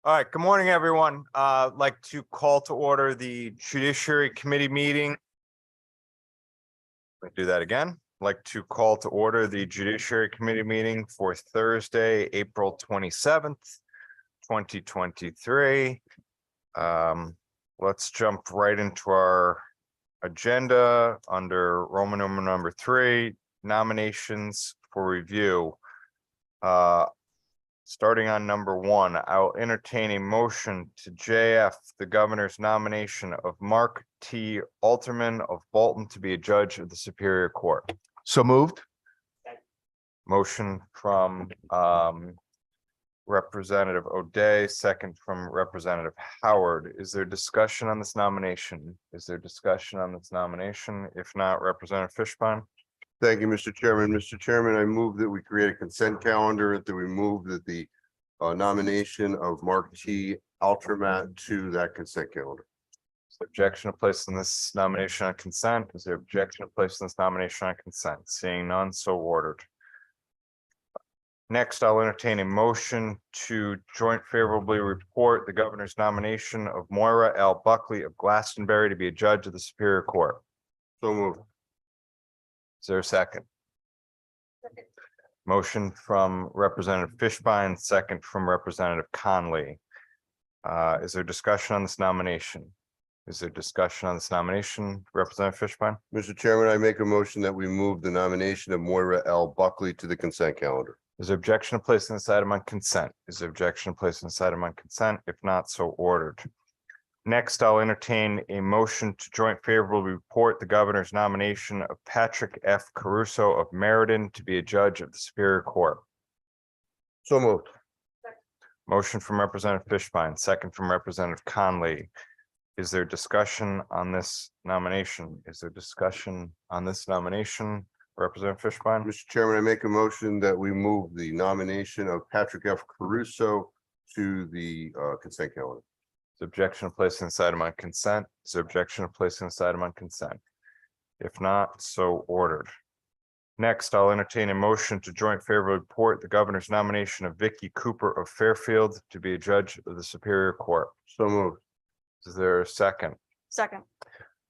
All right, good morning, everyone. I'd like to call to order the Judiciary Committee meeting. Let me do that again. I'd like to call to order the Judiciary Committee meeting for Thursday, April 27th, 2023. Let's jump right into our agenda under Roman numeral number 3, nominations for review. Starting on number 1, I'll entertain a motion to JF the governor's nomination of Mark T. Alterman of Bolton to be a judge of the Superior Court. So moved. Motion from Representative O'Day, second from Representative Howard. Is there discussion on this nomination? If not, Representative Fishbein. Thank you, Mr. Chairman. Mr. Chairman, I move that we create a consent calendar, that we move that the nomination of Mark T. Alterman to that consent calendar. Is there objection to place in this nomination on consent? Is there objection to place in this nomination on consent? Seeing none, so ordered. Next, I'll entertain a motion to joint favorably report the governor's nomination of Moira L. Buckley of Glastonbury to be a judge of the Superior Court. So moved. Is there a second? Motion from Representative Fishbein, second from Representative Conley. Is there discussion on this nomination? Representative Fishbein? Mr. Chairman, I make a motion that we move the nomination of Moira L. Buckley to the consent calendar. Is there objection to placing this item on consent? If not, so ordered. Next, I'll entertain a motion to joint favorably report the governor's nomination of Patrick F. Caruso of Meriden to be a judge of the Superior Court. So moved. Motion from Representative Fishbein, second from Representative Conley. Is there discussion on this nomination? Representative Fishbein? Mr. Chairman, I make a motion that we move the nomination of Patrick F. Caruso to the consent calendar. Is there objection to placing this item on consent? If not, so ordered. Next, I'll entertain a motion to joint favorably report the governor's nomination of Vicki Cooper of Fairfield to be a judge of the Superior Court. So moved. Is there a second? Second.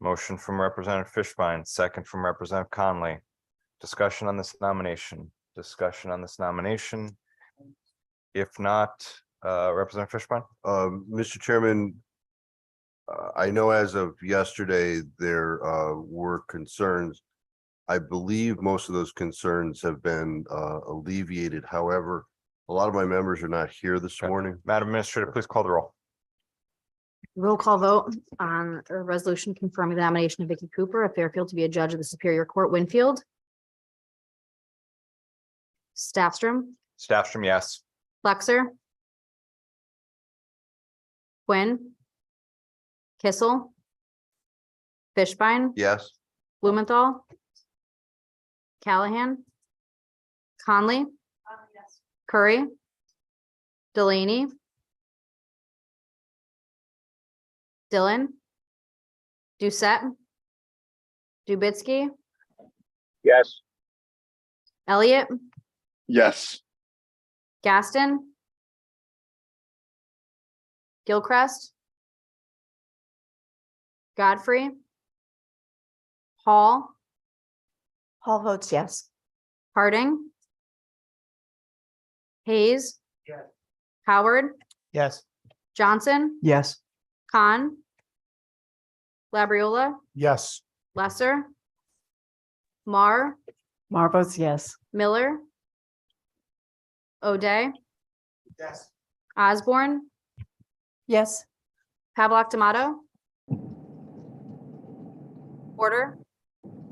Motion from Representative Fishbein, second from Representative Conley. Discussion on this nomination. If not, Representative Fishbein? Mr. Chairman, I know as of yesterday, there were concerns. I believe most of those concerns have been alleviated. However, a lot of my members are not here this morning. Madam Administrator, please call the roll. Roll call vote on a resolution confirming the nomination of Vicki Cooper of Fairfield to be a judge of the Superior Court, Winfield. Staffstrom, Yes. Flexer, Quinn, Kissel, Fishbein, Yes. Blumenthal, Callahan, Conley, Curry, Delaney, Dillon, Doucette, Dubitsky, Yes. Elliott, Yes. Gaston, Gilchrist, Godfrey, Hall, Hall votes yes. Harding, Hayes, Yes. Howard, Yes. Johnson, Yes. Khan, Labriola, Yes. Lesser, Mar, Mar votes yes. Miller, O'Day, Yes. Osborne, Yes. Pavlock D'Amato, Porter,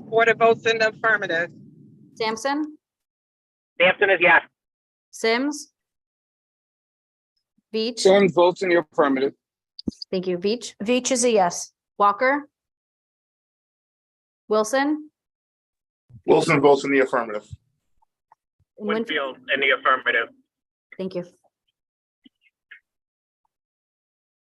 Porter votes in the affirmative. Sampson, Sampson is yes. Sims, Veach, Sims votes in the affirmative. thank you, Veach, Veach is a yes. Walker, Wilson, Wilson votes in the affirmative. and Winfield. in the affirmative. Thank you.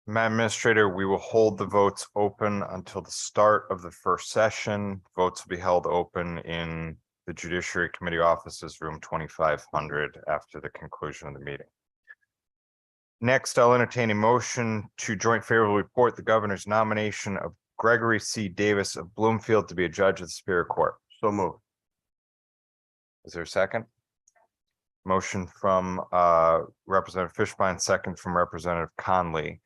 Madam Administrator, we will hold the votes open until the start of the first session. Votes will be held open in the Judiciary Committee offices, room 2500, after the conclusion of the meeting. Next, I'll entertain a motion to joint favorable report the governor's nomination of Gregory C. Davis of Bloomfield to be a judge of the Superior Court. So moved. Is there a second? Motion from Representative Fishbein, second from Representative Conley.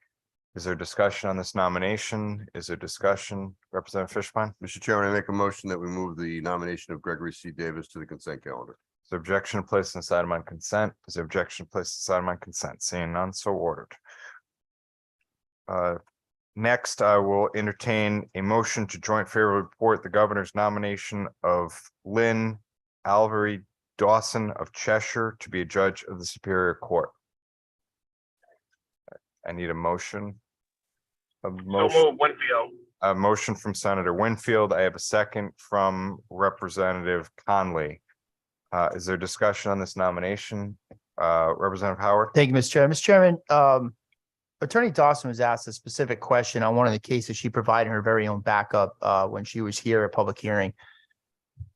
Is there discussion on this nomination? Is there discussion? Representative Fishbein? Mr. Chairman, I make a motion that we move the nomination of Gregory C. Davis to the consent calendar. Is there objection to place this item on consent? Is there objection to place this item on consent? Seeing none, so ordered. Next, I will entertain a motion to joint favorable report the governor's nomination of Lynn Alvaree Dawson of Cheshire to be a judge of the Superior Court. I need a motion. A motion, Winfield. a motion from Senator Winfield. I have a second from Representative Conley. Is there discussion on this nomination? Representative Howard? Thank you, Mr. Chair. Mr. Chairman, Attorney Dawson was asked a specific question on one of the cases she provided her very own backup when she was here at public hearing.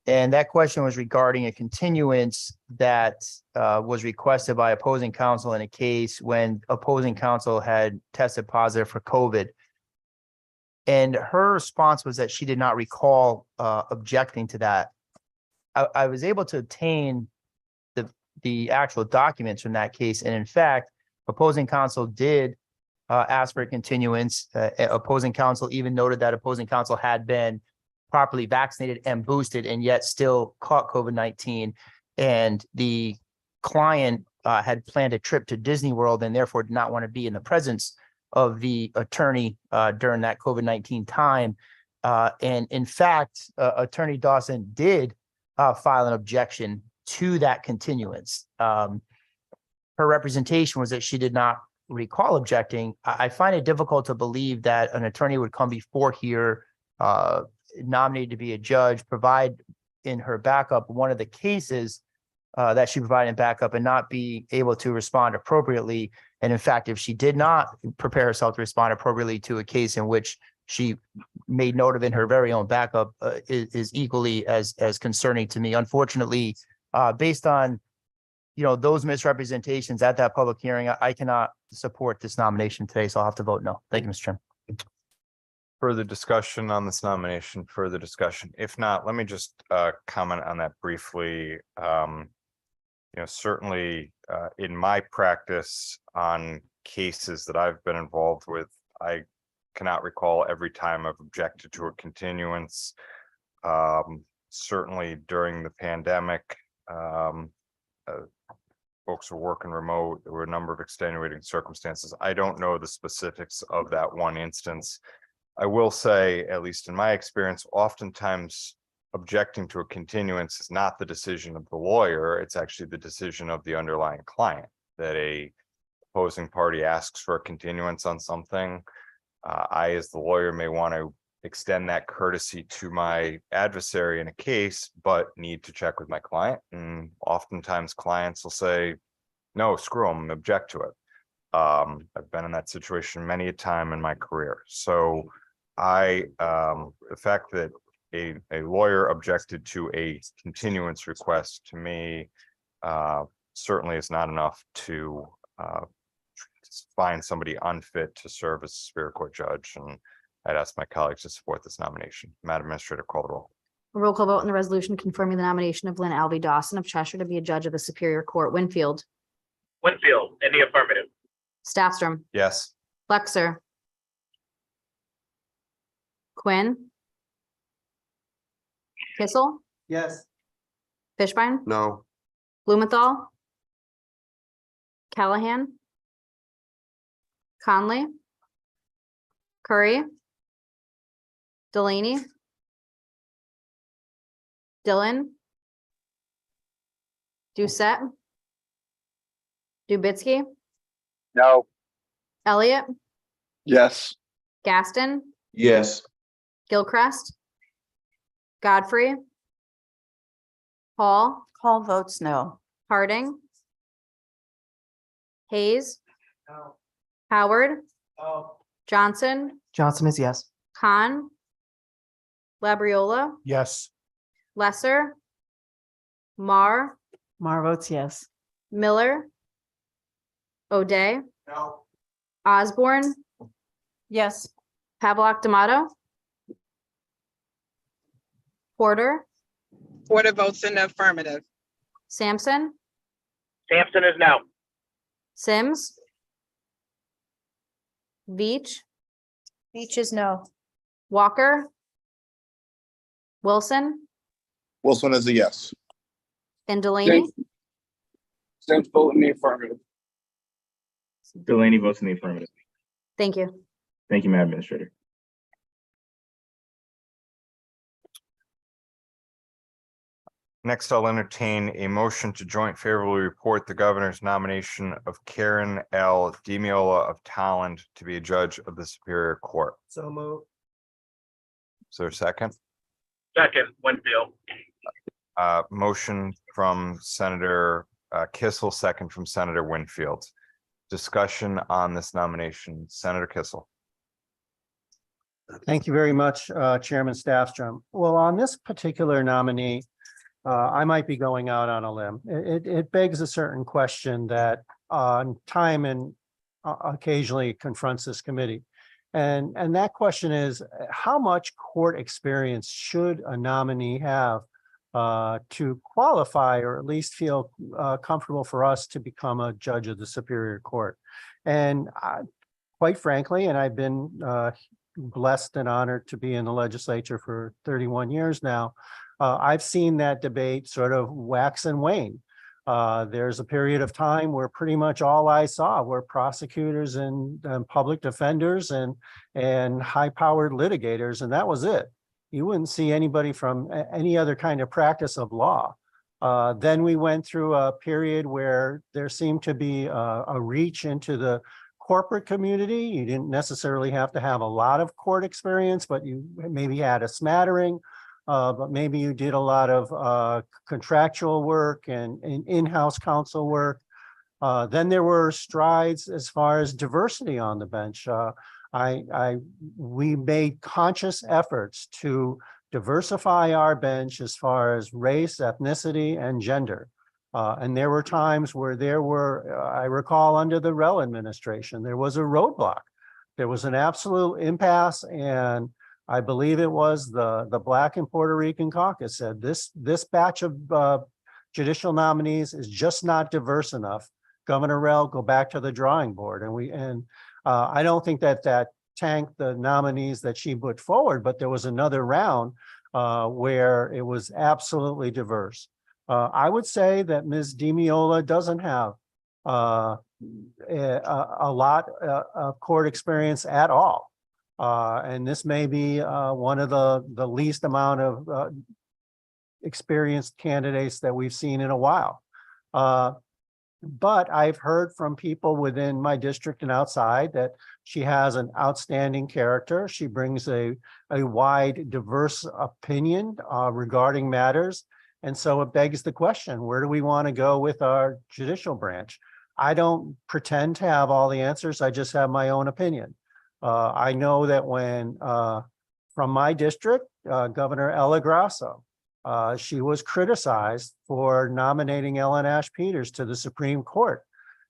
And that question was regarding a continuance that was requested by opposing counsel in a case when opposing counsel had tested positive for COVID. And her response was that she did not recall objecting to that. I was able to obtain the actual documents from that case. And in fact, opposing counsel did ask for a continuance. Opposing counsel even noted that opposing counsel had been properly vaccinated and boosted and yet still caught COVID-19. And the client had planned a trip to Disney World and therefore did not want to be in the presence of the attorney during that COVID-19 time. And in fact, Attorney Dawson did file an objection to that continuance. Her representation was that she did not recall objecting. I find it difficult to believe that an attorney would come before here nominated to be a judge, provide in her backup one of the cases that she provided in backup and not be able to respond appropriately. And in fact, if she did not prepare herself to respond appropriately to a case in which she made note of in her very own backup is equally as concerning to me. Unfortunately, based on those misrepresentations at that public hearing, I cannot support this nomination today, so I'll have to vote no. Thank you, Mr. Chairman. Further discussion on this nomination, further discussion. If not, let me just comment on that briefly. Certainly in my practice on cases that I've been involved with, I cannot recall every time I've objected to a continuance. Certainly during the pandemic, folks were working remote. There were a number of extenuating circumstances. I don't know the specifics of that one instance. I will say, at least in my experience, oftentimes objecting to a continuance is not the decision of the lawyer. It's actually the decision of the underlying client, that a opposing party asks for a continuance on something. I, as the lawyer, may want to extend that courtesy to my adversary in a case, but need to check with my client. And oftentimes clients will say, no, screw them, object to it. I've been in that situation many a time in my career. So the fact that a lawyer objected to a continuance request to me certainly is not enough to find somebody unfit to serve as a Superior Court judge. And I'd ask my colleagues to support this nomination. Madam Administrator, call the roll. A roll call vote on the resolution confirming the nomination of Lynn Alvaree Dawson of Cheshire to be a judge of the Superior Court. Winfield. Winfield, in the affirmative. Staffstrom. Yes. Flexer. Quinn. Kissel. Yes. Fishbein. No. Blumenthal. Callahan. Conley. Curry. Delaney. Dillon. Doucette. Dubitsky. No. Elliott. Yes. Gaston. Yes. Gilchrist. Godfrey. Hall. Hall votes no. Harding. Hayes. Howard. Johnson. Johnson is yes. Khan. Labriola. Yes. Lesser. Mar. Mar votes yes. Miller. O'Day. No. Osborne, Yes. Pavlock D'Amato, Porter, Porter votes in the affirmative. Sampson, Sampson is no. Sims, Veach, Beach is no. Walker, Wilson, Wilson is a yes. and Delaney. Sims vote in the affirmative. Delaney votes in the affirmative. Thank you. Thank you, Madam Administrator. Next, I'll entertain a motion to joint favorably report the governor's nomination of Sharon L. DiMeola of Talland to be a judge of the Superior Court. So move. Is there a second? Second, Winfield. Motion from Senator Kissel, second from Senator Winfield. Discussion on this nomination. Senator Kissel. Thank you very much, Chairman Staffstrom. Well, on this particular nominee, I might be going out on a limb. It begs a certain question that on time and occasionally confronts this committee. And that question is, how much court experience should a nominee have to qualify or at least feel comfortable for us to become a judge of the Superior Court? And quite frankly, and I've been blessed and honored to be in the legislature for 31 years now, I've seen that debate sort of wax and wane. There's a period of time where pretty much all I saw were prosecutors and public defenders and high-powered litigators, and that was it. You wouldn't see anybody from any other kind of practice of law. Then we went through a period where there seemed to be a reach into the corporate community. You didn't necessarily have to have a lot of court experience, but you maybe had a smattering. But maybe you did a lot of contractual work and in-house counsel work. Then there were strides as far as diversity on the bench. We made conscious efforts to diversify our bench as far as race, ethnicity, and gender. And there were times where I recall under the Rell administration, there was a roadblock. There was an absolute impasse, and I believe it was the Black and Puerto Rican caucus said this batch of judicial nominees is just not diverse enough. Governor Rell, go back to the drawing board. And I don't think that tanked the nominees that she put forward, but there was another round where it was absolutely diverse. I would say that Ms. DiMeola doesn't have a lot of court experience at all. And this may be one of the least amount of experienced candidates that we've seen in a while. But I've heard from people within my district and outside that she has an outstanding character. She brings a wide, diverse opinion regarding matters. And so it begs the question, where do we want to go with our judicial branch? I don't pretend to have all the answers. I just have my own opinion. I know that when from my district, Governor Ella Grasso, she was criticized for nominating Ellen Ash Peters to the Supreme Court.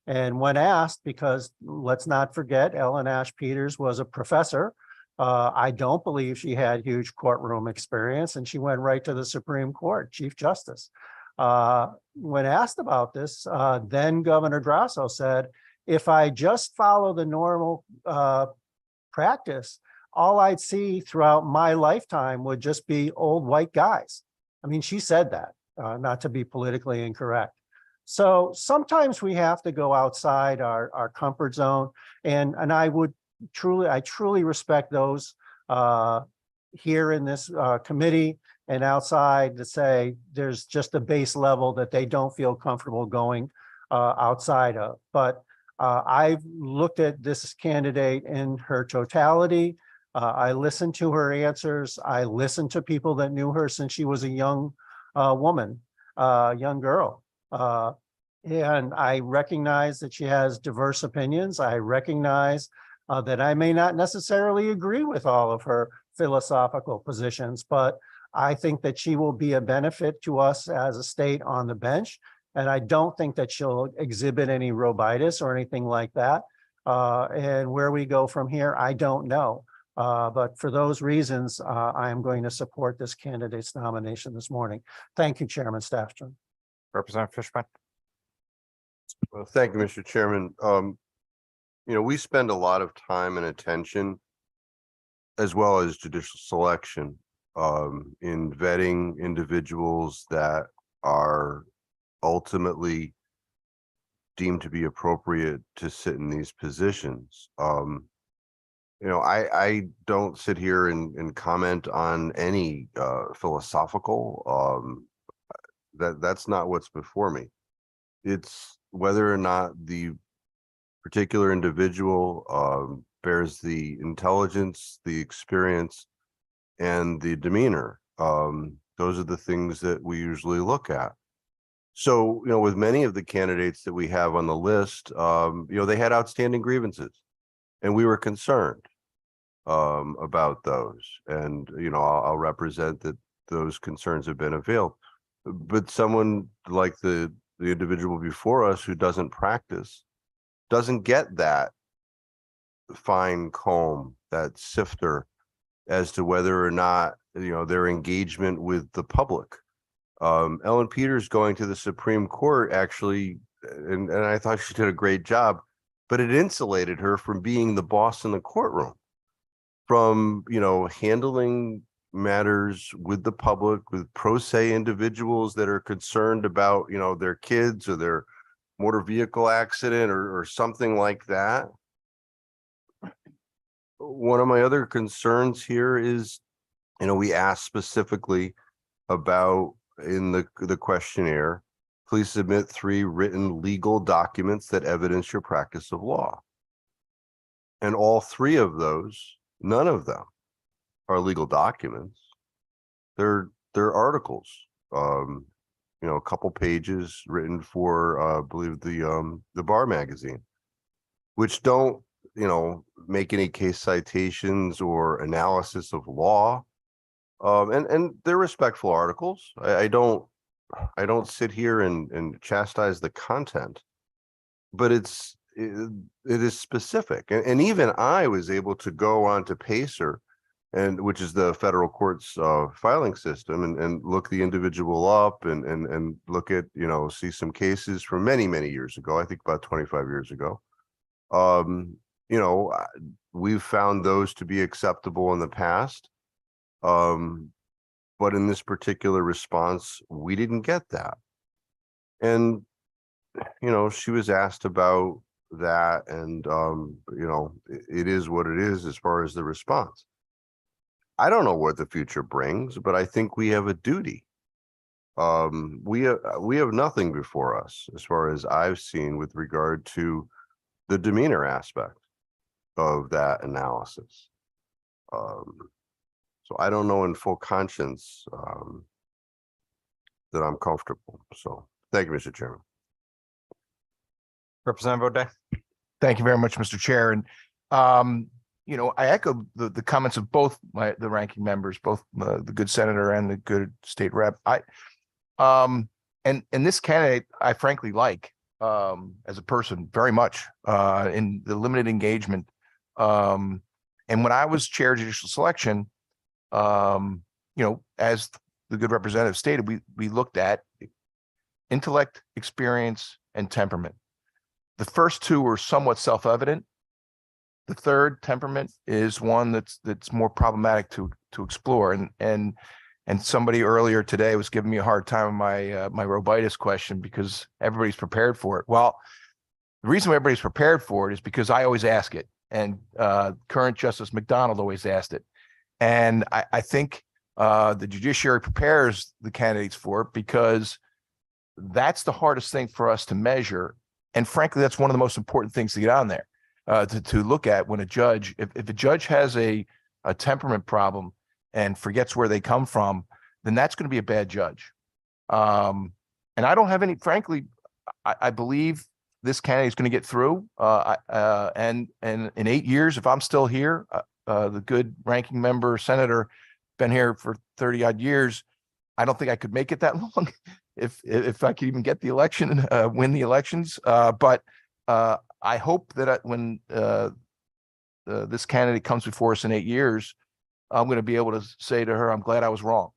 And when asked, because let's not forget, Ellen Ash Peters was a professor. I don't believe she had huge courtroom experience, and she went right to the Supreme Court, Chief Justice. When asked about this, then Governor Grasso said, if I just follow the normal practice, all I'd see throughout my lifetime would just be old white guys. I mean, she said that, not to be politically incorrect. So sometimes we have to go outside our comfort zone, and I truly respect those here in this committee and outside to say there's just a base level that they don't feel comfortable going outside of. But I've looked at this candidate in her totality. I listened to her answers. I listened to people that knew her since she was a young woman, young girl. And I recognize that she has diverse opinions. I recognize that I may not necessarily agree with all of her philosophical positions, but I think that she will be a benefit to us as a state on the bench. And I don't think that she'll exhibit any robitis or anything like that. And where we go from here, I don't know. But for those reasons, I am going to support this candidate's nomination this morning. Thank you, Chairman Stafford. Representative Fishman. Well, thank you, Mr. Chairman. We spend a lot of time and attention, as well as judicial selection, in vetting individuals that are ultimately deemed to be appropriate to sit in these positions. I don't sit here and comment on any philosophical, that's not what's before me. It's whether or not the particular individual bears the intelligence, the experience, and the demeanor. Those are the things that we usually look at. So, with many of the candidates that we have on the list, they had outstanding grievances, and we were concerned about those. And, I'll represent that those concerns have been availed. But someone like the individual before us who doesn't practice doesn't get that fine comb, that sifter as to whether or not, their engagement with the public. Ellen Peters going to the Supreme Court actually, and I thought she did a great job, but it insulated her from being the boss in the courtroom, from, handling matters with the public, with pro se individuals that are concerned about, their kids or their motor vehicle accident or something like that. One of my other concerns here is, we asked specifically about in the questionnaire, please submit 3 written legal documents that evidence your practice of law. And all 3 of those, none of them are legal documents. They're articles, a couple pages written for, I believe the Bar magazine, which don't, make any case citations or analysis of law. And they're respectful articles. I don't sit here and chastise the content, but it is specific. And even I was able to go on to Pacer, which is the federal court's filing system, and look the individual up and look at, see some cases from many, many years ago, I think about 25 years ago. We've found those to be acceptable in the past. But in this particular response, we didn't get that. And, she was asked about that, and, it is what it is as far as the response. I don't know what the future brings, but I think we have a duty. We have nothing before us as far as I've seen with regard to the demeanor aspect of that analysis. So I don't know in full conscience that I'm comfortable. So thank you, Mr. Chairman. Representative O'Day. Thank you very much, Mr. Chair. And, I echo the comments of both the ranking members, both the good senator and the good state rep. And this candidate, I frankly like as a person very much in the limited engagement. And when I was chair of judicial selection, as the good representative stated, we looked at intellect, experience, and temperament. The first 2 were somewhat self-evident. The third, temperament, is one that's more problematic to explore. And somebody earlier today was giving me a hard time on my robitis question because everybody's prepared for it. Well, the reason everybody's prepared for it is because I always ask it, and current Justice McDonald always asked it. And I think the judiciary prepares the candidates for it because that's the hardest thing for us to measure. And frankly, that's one of the most important things to get on there, to look at when a judge, if a judge has a temperament problem and forgets where they come from, then that's going to be a bad judge. And I don't have any, frankly, I believe this candidate is going to get through. And in 8 years, if I'm still here, the good ranking member, senator, been here for 30 odd years, I don't think I could make it that long if I could even get the election, win the elections. But I hope that when this candidate comes before us in 8 years, I'm going to be able to say to her, I'm glad I was wrong.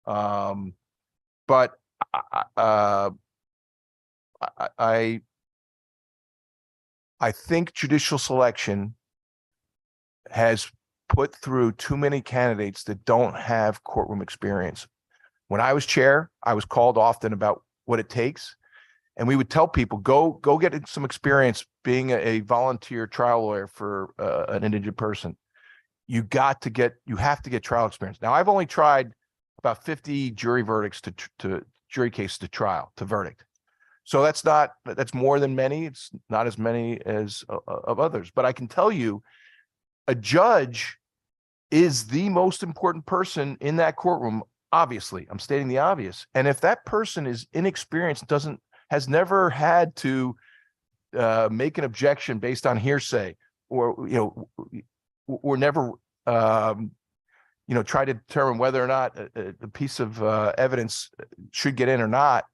But I think judicial selection has put through too many candidates that don't have courtroom experience. When I was chair, I was called often about what it takes. And we would tell people, go get some experience being a volunteer trial lawyer for an indigent person. You have to get trial experience. Now, I've only tried about 50 jury verdicts to jury cases to trial, to verdict. So that's more than many. It's not as many as of others. But I can tell you, a judge is the most important person in that courtroom. Obviously, I'm stating the obvious. And if that person is inexperienced, has never had to make an objection based on hearsay, or never try to determine whether or not a piece of evidence should get in or not,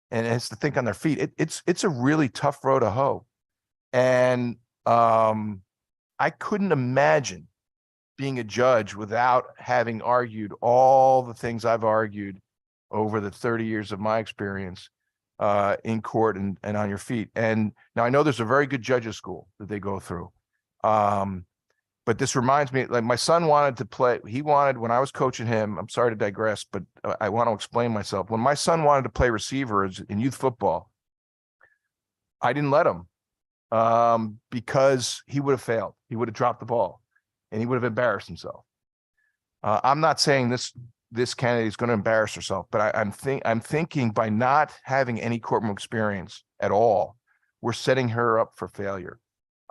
and has to think on their feet, it's a really tough road to hoe. And I couldn't imagine being a judge without having argued all the things I've argued over the 30 years of my experience in court and on your feet. And now I know there's a very good judges school that they go through. But this reminds me, like, my son wanted to play. When I was coaching him, I'm sorry to digress, but I want to explain myself. When my son wanted to play receiver in youth football, I didn't let him because he would have failed. He would have dropped the ball and he would have embarrassed himself. I'm not saying this candidate is going to embarrass herself, but I'm thinking by not having any courtroom experience at all, we're setting her up for failure.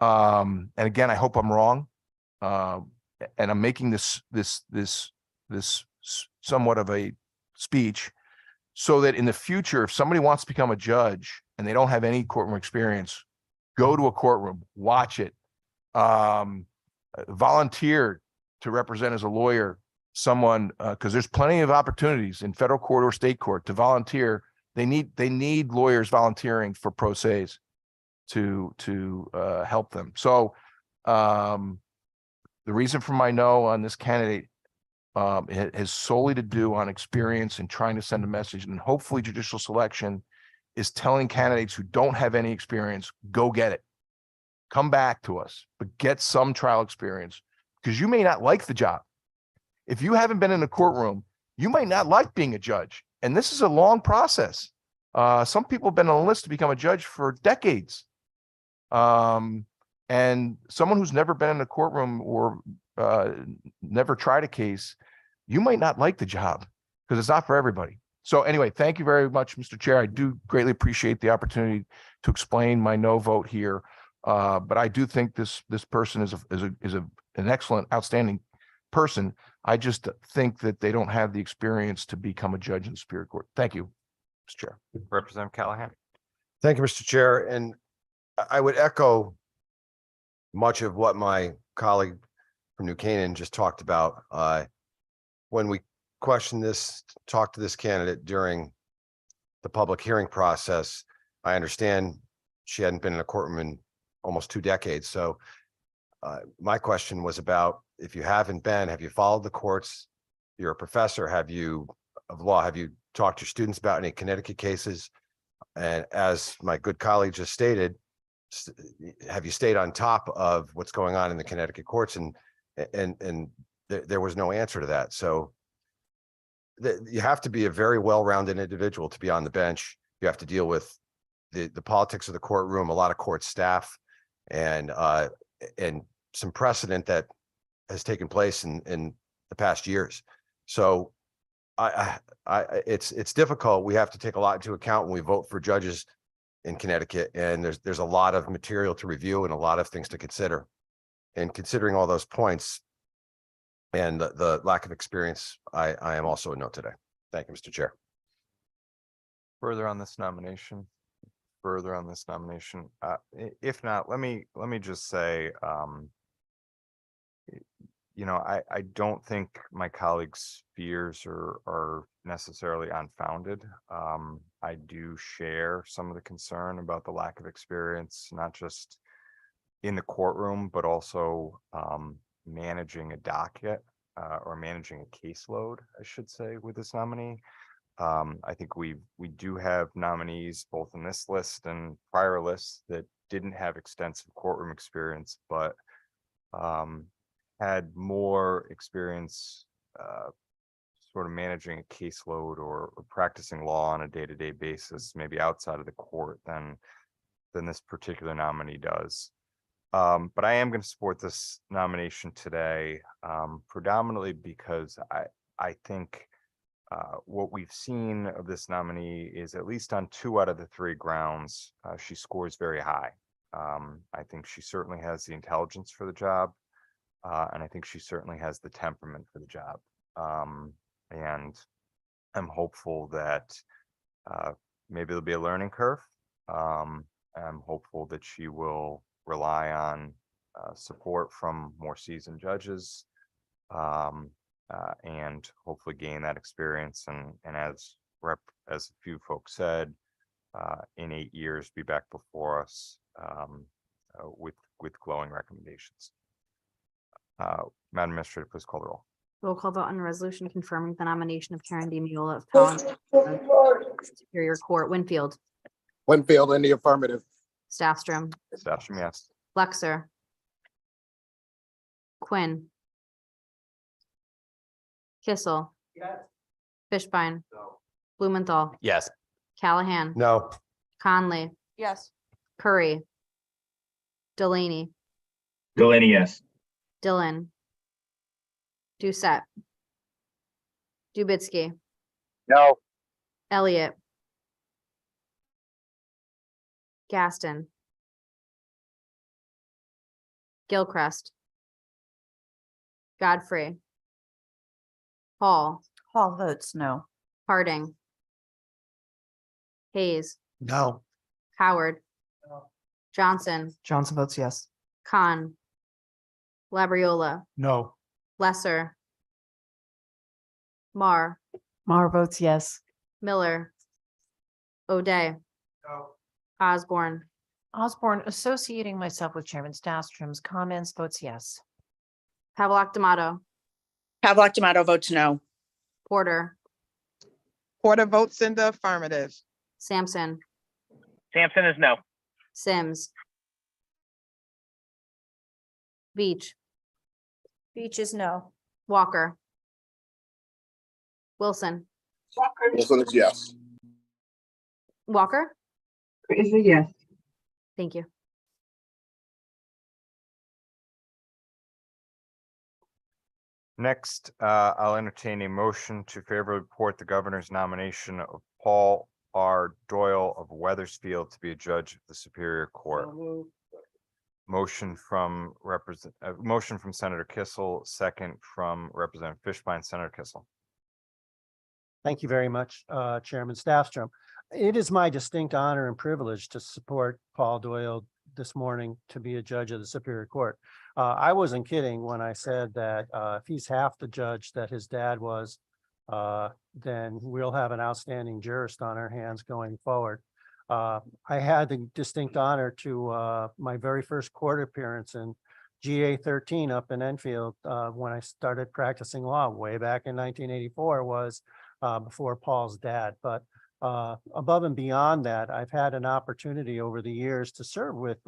And again, I hope I'm wrong. And I'm making this somewhat of a speech so that in the future, if somebody wants to become a judge and they don't have any courtroom experience, go to a courtroom, watch it, volunteer to represent as a lawyer someone, because there's plenty of opportunities in federal court or state court to volunteer. They need lawyers volunteering for pro se's to help them. So the reason for my no on this candidate has solely to do on experience and trying to send a message, and hopefully judicial selection is telling candidates who don't have any experience, go get it. Come back to us, but get some trial experience, because you may not like the job. If you haven't been in a courtroom, you might not like being a judge. And this is a long process. Some people have been on the list to become a judge for decades. And someone who's never been in a courtroom or never tried a case, you might not like the job because it's not for everybody. So anyway, thank you very much, Mr. Chair. I do greatly appreciate the opportunity to explain my no vote here. But I do think this person is an excellent, outstanding person. I just think that they don't have the experience to become a judge in the Superior Court. Thank you, Mr. Chair. Representative Callahan. Thank you, Mr. Chair. And I would echo much of what my colleague from New Canaan just talked about. When we talked to this candidate during the public hearing process, I understand she hadn't been in a courtroom in almost 2 decades. So my question was about, if you haven't been, have you followed the courts? You're a professor. Have you talked to your students about any Connecticut cases? And as my good colleague just stated, have you stayed on top of what's going on in the Connecticut courts? And there was no answer to that. So you have to be a very well-rounded individual to be on the bench. You have to deal with the politics of the courtroom, a lot of court staff, and some precedent that has taken place in the past years. So it's difficult. We have to take a lot into account when we vote for judges in Connecticut, and there's a lot of material to review and a lot of things to consider. And considering all those points and the lack of experience, I am also a no today. Thank you, Mr. Chair. Further on this nomination? If not, let me just say, I don't think my colleagues' fears are necessarily unfounded. I do share some of the concern about the lack of experience, not just in the courtroom, but also managing a docket or managing a caseload, I should say, with this nominee. I think we do have nominees both in this list and prior lists that didn't have extensive courtroom experience, but had more experience sort of managing a caseload or practicing law on a day-to-day basis, maybe outside of the court than this particular nominee does. But I am going to support this nomination today, predominantly because I think what we've seen of this nominee is, at least on 2 out of the 3 grounds, she scores very high. I think she certainly has the intelligence for the job, and I think she certainly has the temperament for the job. And I'm hopeful that maybe there'll be a learning curve. I'm hopeful that she will rely on support from more seasoned judges, and hopefully gain that experience. And as a few folks said, in 8 years, be back before us with glowing recommendations. Madam Administrator, please call the roll. Roll call vote on the resolution confirming the nomination of Karen DiMeola of Pelham Superior Court. Winfield, Winfield in the affirmative. Staffstrom, Stafford, yes. Flexer, Quinn, Kissel, Fishbein, Blumenthal, Yes. Callahan, No. Conley, Yes. Curry, Delaney, Delaney, yes. Dillon, Doucette, Dubitsky, No. Elliott, Gaston, Gilchrist, Godfrey, Hall, Hall votes no. Harding, Hayes, No. Howard, Johnson, Johnson votes yes. Khan, Labriola, No. Lesser, Mar, Mar votes yes. Miller, O'Day, Osborne, Osborne, associating myself with Chairman Stastrom's comments, votes yes. Havelock D'Amato, Havelock Tomato votes no. Porter, Porter votes in the affirmative. Sampson, Sampson is no. Sims, Beach, Beach is no. Walker, Wilson, Wilson is yes. Walker. Is a yes. Thank you. Next, I'll entertain a motion to favorably report the governor's nomination of Paul R. Doyle of Weathersfield to be a judge of the Superior Court. Motion from Senator Kissel, second from Representative Fishbein. Senator Kissel. Thank you very much, Chairman Staffstrom. It is my distinct honor and privilege to support Paul Doyle this morning to be a judge of the Superior Court. I wasn't kidding when I said that if he's half the judge that his dad was, then we'll have an outstanding jurist on our hands going forward. I had the distinct honor to my very first court appearance in GA 13 up in Enfield when I started practicing law way back in 1984 was before Paul's dad. But above and beyond that, I've had an opportunity over the years to serve with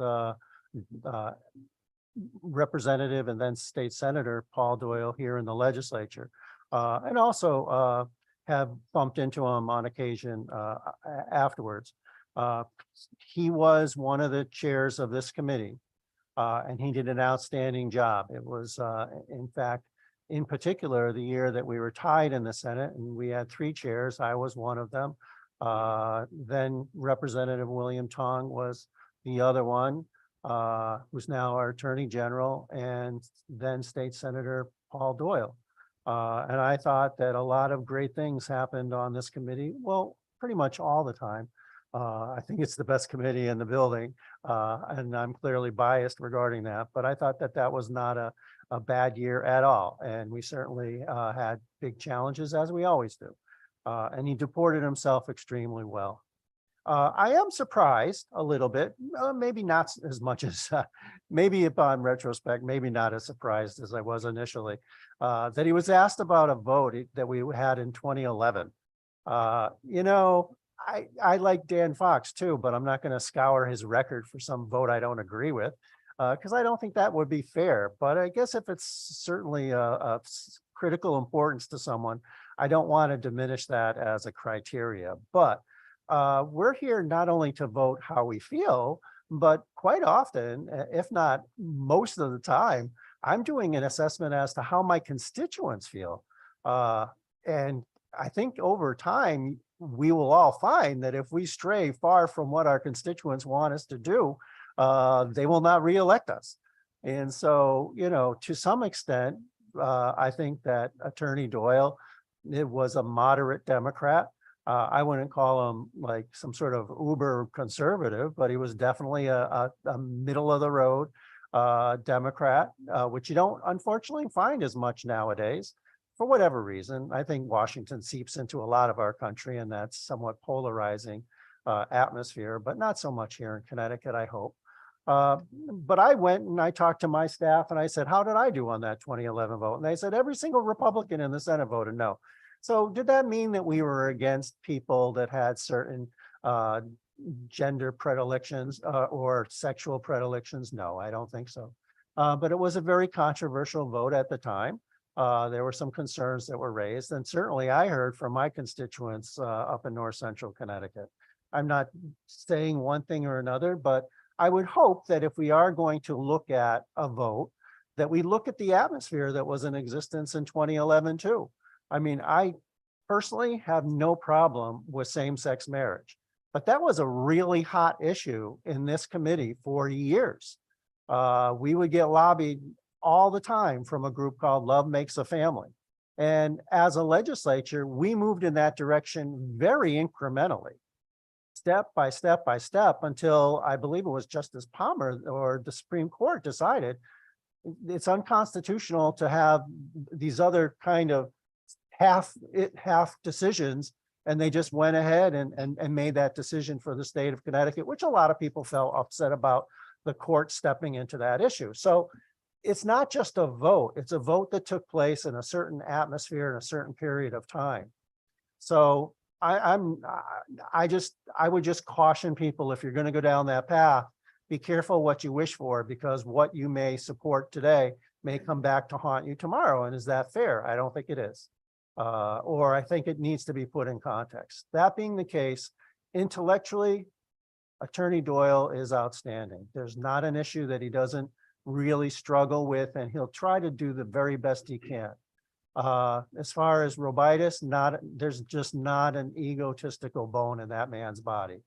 Representative and then State Senator Paul Doyle here in the legislature, and also have bumped into him on occasion afterwards. He was one of the chairs of this committee, and he did an outstanding job. It was, in fact, in particular, the year that we were tied in the Senate and we had 3 chairs, I was one of them. Then Representative William Tong was the other one, who's now our Attorney General, and then State Senator Paul Doyle. And I thought that a lot of great things happened on this committee. Well, pretty much all the time. I think it's the best committee in the building, and I'm clearly biased regarding that, but I thought that that was not a bad year at all. And we certainly had big challenges, as we always do. And he deported himself extremely well. I am surprised a little bit, maybe not as much as, maybe upon retrospect, maybe not as surprised as I was initially, that he was asked about a vote that we had in 2011. You know, I like Dan Fox too, but I'm not going to scour his record for some vote I don't agree with, because I don't think that would be fair. But I guess if it's certainly of critical importance to someone, I don't want to diminish that as a criteria. But we're here not only to vote how we feel, but quite often, if not most of the time, I'm doing an assessment as to how my constituents feel. And I think over time, we will all find that if we stray far from what our constituents want us to do, they will not reelect us. And so, you know, to some extent, I think that Attorney Doyle, it was a moderate Democrat. I wouldn't call him like some sort of uber conservative, but he was definitely a middle of the road Democrat, which you don't unfortunately find as much nowadays for whatever reason. I think Washington seeps into a lot of our country, and that's somewhat polarizing atmosphere, but not so much here in Connecticut, I hope. But I went and I talked to my staff and I said, how did I do on that 2011 vote? And they said every single Republican in the Senate voted no. So did that mean that we were against people that had certain gender predilections or sexual predilections? No, I don't think so. But it was a very controversial vote at the time. There were some concerns that were raised, and certainly I heard from my constituents up in North Central Connecticut. I'm not saying one thing or another, but I would hope that if we are going to look at a vote, that we look at the atmosphere that was in existence in 2011 too. I mean, I personally have no problem with same-sex marriage, but that was a really hot issue in this committee for years. We would get lobbied all the time from a group called Love Makes a Family. And as a legislature, we moved in that direction very incrementally, step by step by step, until I believe it was Justice Palmer or the Supreme Court decided it's unconstitutional to have these other kind of half decisions, and they just went ahead and made that decision for the state of Connecticut, which a lot of people felt upset about the court stepping into that issue. So it's not just a vote, it's a vote that took place in a certain atmosphere in a certain period of time. So I would just caution people, if you're going to go down that path, be careful what you wish for, because what you may support today may come back to haunt you tomorrow. And is that fair? I don't think it is. Or I think it needs to be put in context. That being the case, intellectually, Attorney Doyle is outstanding. There's not an issue that he doesn't really struggle with, and he'll try to do the very best he can. As far as Robitis, there's just not an egotistical bone in that man's body.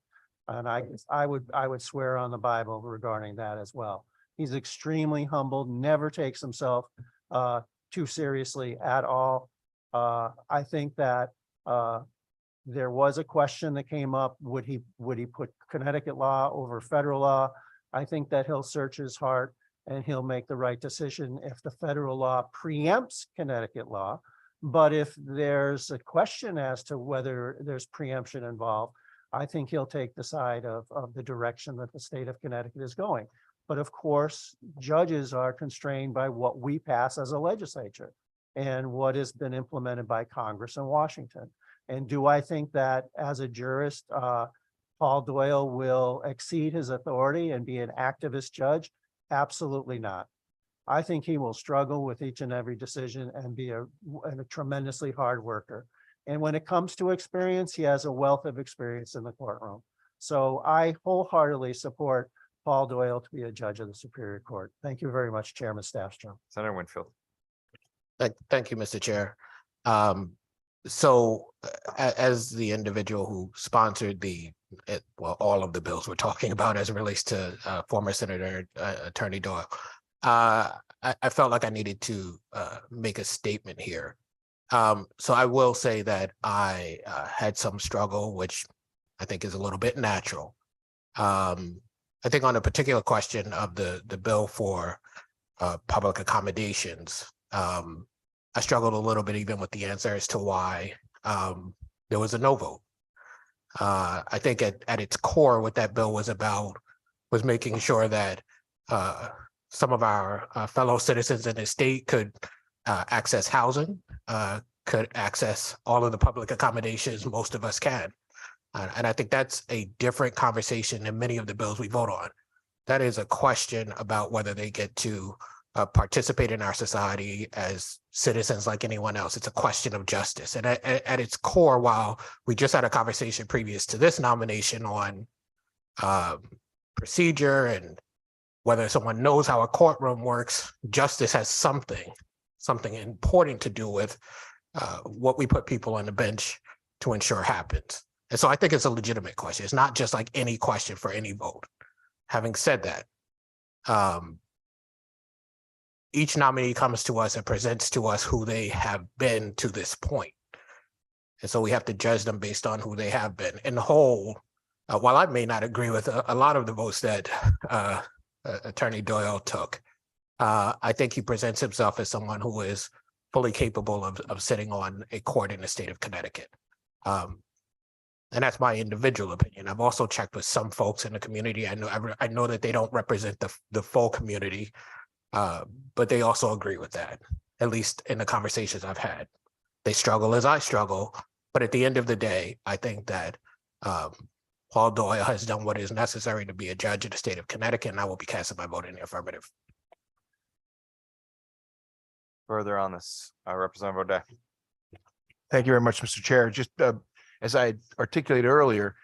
And I would swear on the Bible regarding that as well. He's extremely humble, never takes himself too seriously at all. I think that there was a question that came up, would he put Connecticut law over federal law? I think that he'll search his heart and he'll make the right decision if the federal law preempts Connecticut law. But if there's a question as to whether there's preemption involved, I think he'll take the side of the direction that the state of Connecticut is going. But of course, judges are constrained by what we pass as a legislature and what has been implemented by Congress in Washington. And do I think that as a jurist, Paul Doyle will exceed his authority and be an activist judge? Absolutely not. I think he will struggle with each and every decision and be a tremendously hard worker. And when it comes to experience, he has a wealth of experience in the courtroom. So I wholeheartedly support Paul Doyle to be a judge of the Superior Court. Thank you very much, Chairman Staffstrom. Senator Winfield. Thank you, Mr. Chair. So as the individual who sponsored all of the bills we're talking about as it relates to former Senator Attorney Doyle, I felt like I needed to make a statement here. So I will say that I had some struggle, which I think is a little bit natural. I think on a particular question of the bill for public accommodations, I struggled a little bit even with the answer as to why there was a no vote. I think at its core, what that bill was about was making sure that some of our fellow citizens in the state could access housing, could access all of the public accommodations most of us can. And I think that's a different conversation than many of the bills we vote on. That is a question about whether they get to participate in our society as citizens like anyone else. It's a question of justice. And at its core, while we just had a conversation previous to this nomination on procedure and whether someone knows how a courtroom works, justice has something important to do with what we put people on the bench to ensure happens. And so I think it's a legitimate question. It's not just like any question for any vote. Having said that, each nominee comes to us and presents to us who they have been to this point. And so we have to judge them based on who they have been. In the whole, while I may not agree with a lot of the votes that Attorney Doyle took, I think he presents himself as someone who is fully capable of sitting on a court in the state of Connecticut. And that's my individual opinion. I've also checked with some folks in the community. I know that they don't represent the full community, but they also agree with that, at least in the conversations I've had. They struggle as I struggle, but at the end of the day, I think that Paul Doyle has done what is necessary to be a judge in the state of Connecticut, and I will be casting my vote in the affirmative. Further on this, Representative O'Day. Thank you very much, Mr. Chair. Just as I articulated earlier,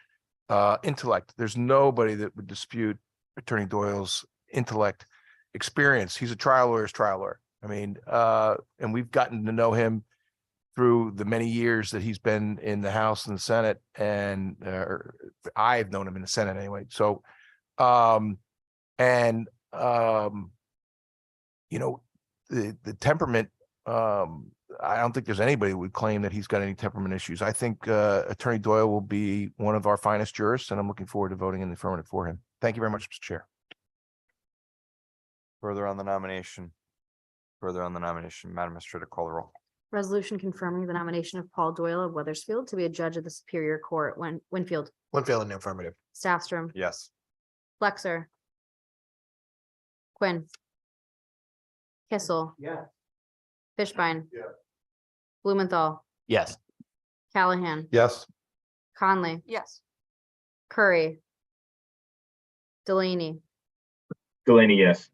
intellect, there's nobody that would dispute Attorney Doyle's intellect experience. He's a trial lawyer. I mean, and we've gotten to know him through the many years that he's been in the House and the Senate, and I've known him in the Senate anyway. So, you know, the temperament, I don't think there's anybody who would claim that he's got any temperament issues. I think Attorney Doyle will be one of our finest jurists, and I'm looking forward to voting in the affirmative for him. Thank you very much, Mr. Chair. Further on the nomination. Madam Administrator, call the roll. Resolution confirming the nomination of Paul Doyle of Weathersfield to be a judge of the Superior Court. Winfield, Winfield in the affirmative. Staffstrom, Yes. Flexer, Quinn, Kissel, Yeah. Fishbein, Yeah. Blumenthal, Yes. Callahan, Yes. Conley, Yes. Curry, Delaney, Delaney, yes.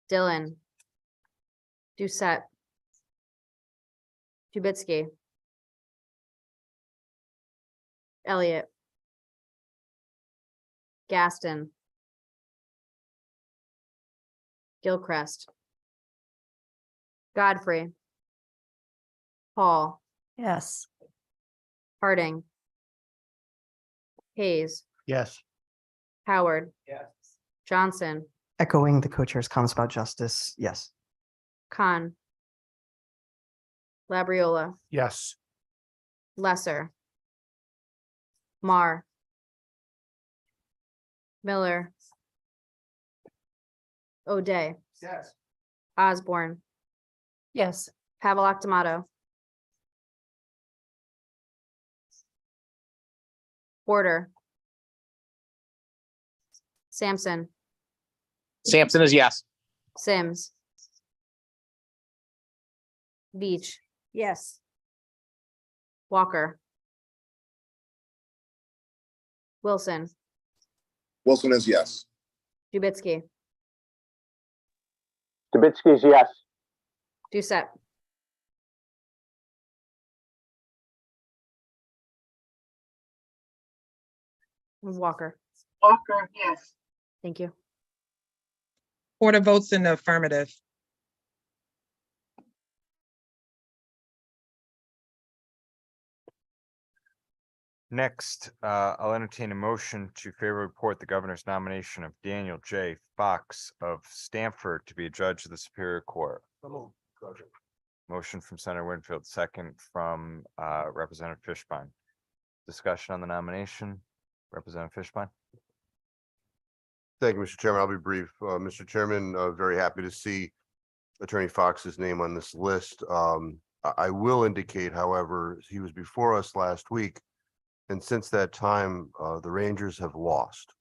Dillon, Doucette, Jubitsky, Elliott, Gaston, Gilchrist, Godfrey, Paul, Yes. Harding, Hayes, Yes. Howard, Yes. Johnson, Echoing the co-chair's comments about justice, yes. Khan, Labriola, Yes. Lesser, Mar, Miller, O'Day, Yes. Osborne, Yes. Havelock Tomato, Porter, Sampson, Sampson is yes. Sims, Beach, Yes. Walker, Wilson, Wilson is yes. Jubitsky, Kibitsky is yes. Doucette, Walker. Walker, yes. Thank you. Porter votes in the affirmative. Next, I'll entertain a motion to favorably report the governor's nomination of Daniel J. Fox of Stamford to be a judge of the Superior Court. Motion from Senator Winfield, second from Representative Fishbein. Discussion on the nomination. Representative Fishbein. Thank you, Mr. Chairman. I'll be brief. Mr. Chairman, very happy to see Attorney Fox's name on this list. I will indicate, however, he was before us last week And since that time, the Rangers have lost.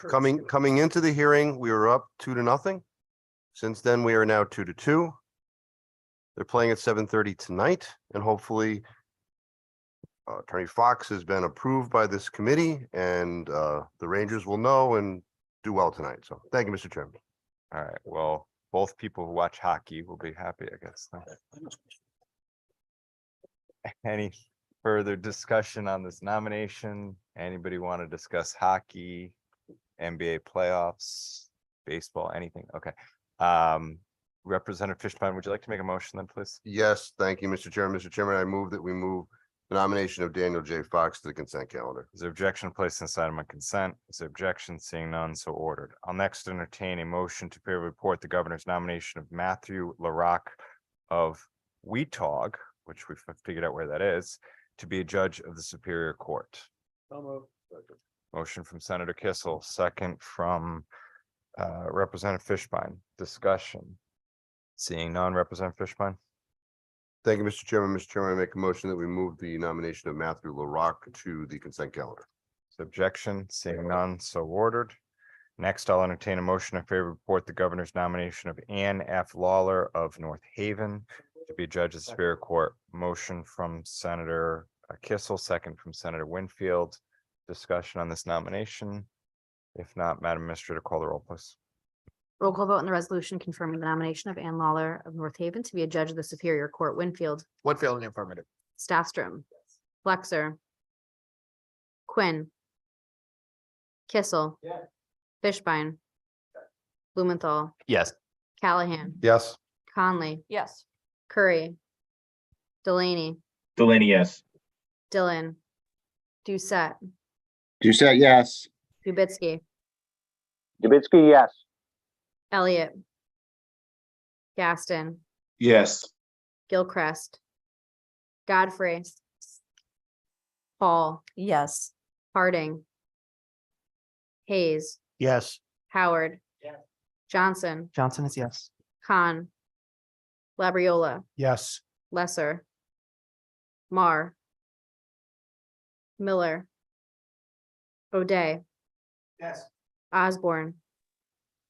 Coming into the hearing, we were up 2-0. Since then, we are now 2-2. They're playing at 7:30 tonight, and hopefully Attorney Fox has been approved by this committee, and the Rangers will know and do well tonight. So thank you, Mr. Chairman. All right, well, both people who watch hockey will be happy, I guess. Any further discussion on this nomination? Anybody want to discuss hockey, NBA playoffs, baseball, anything? Okay. Representative Fishbein, would you like to make a motion then, please? Yes, thank you, Mr. Chairman. Mr. Chairman, I move that we move the nomination of Daniel J. Fox to the consent calendar. Is there objection to place this item on consent? Is there objection? Seeing none, so ordered. I'll next entertain a motion to favorably report the governor's nomination of Matthew LaRock of Weetog, which we've figured out where that is, to be a judge of the Superior Court. Motion from Senator Kissel, second from Representative Fishbein. Discussion. Seeing none, Representative Fishbein. Thank you, Mr. Chairman. Mr. Chairman, I make a motion that we move the nomination of Matthew LaRock to the consent calendar. Objection, seeing none, so ordered. Next, I'll entertain a motion in favor of report the governor's nomination of Ann F. Lawler of North Haven to be a judge of the Superior Court. Motion from Senator Kissel, second from Senator Winfield. Discussion on this nomination. If not, Madam Administrator, call the roll, please. Roll call vote on the resolution confirming the nomination of Ann Lawler of North Haven to be a judge of the Superior Court. Winfield, Whitfield in the affirmative. Staffstrom, Flexer, Quinn, Kissel, Fishbein, Blumenthal, Yes. Callahan, Yes. Conley, Yes. Curry, Delaney, Delaney, yes. Dillon, Doucette, Doucette, yes. Kubitsky, Kibitsky, yes. Elliott, Gaston, Yes. Gilchrist, Godfrey, Paul, Yes. Harding, Hayes, Yes. Howard, Johnson, Johnson is yes. Khan, Labriola, Yes. Lesser, Mar, Miller, O'Day, Yes. Osborne,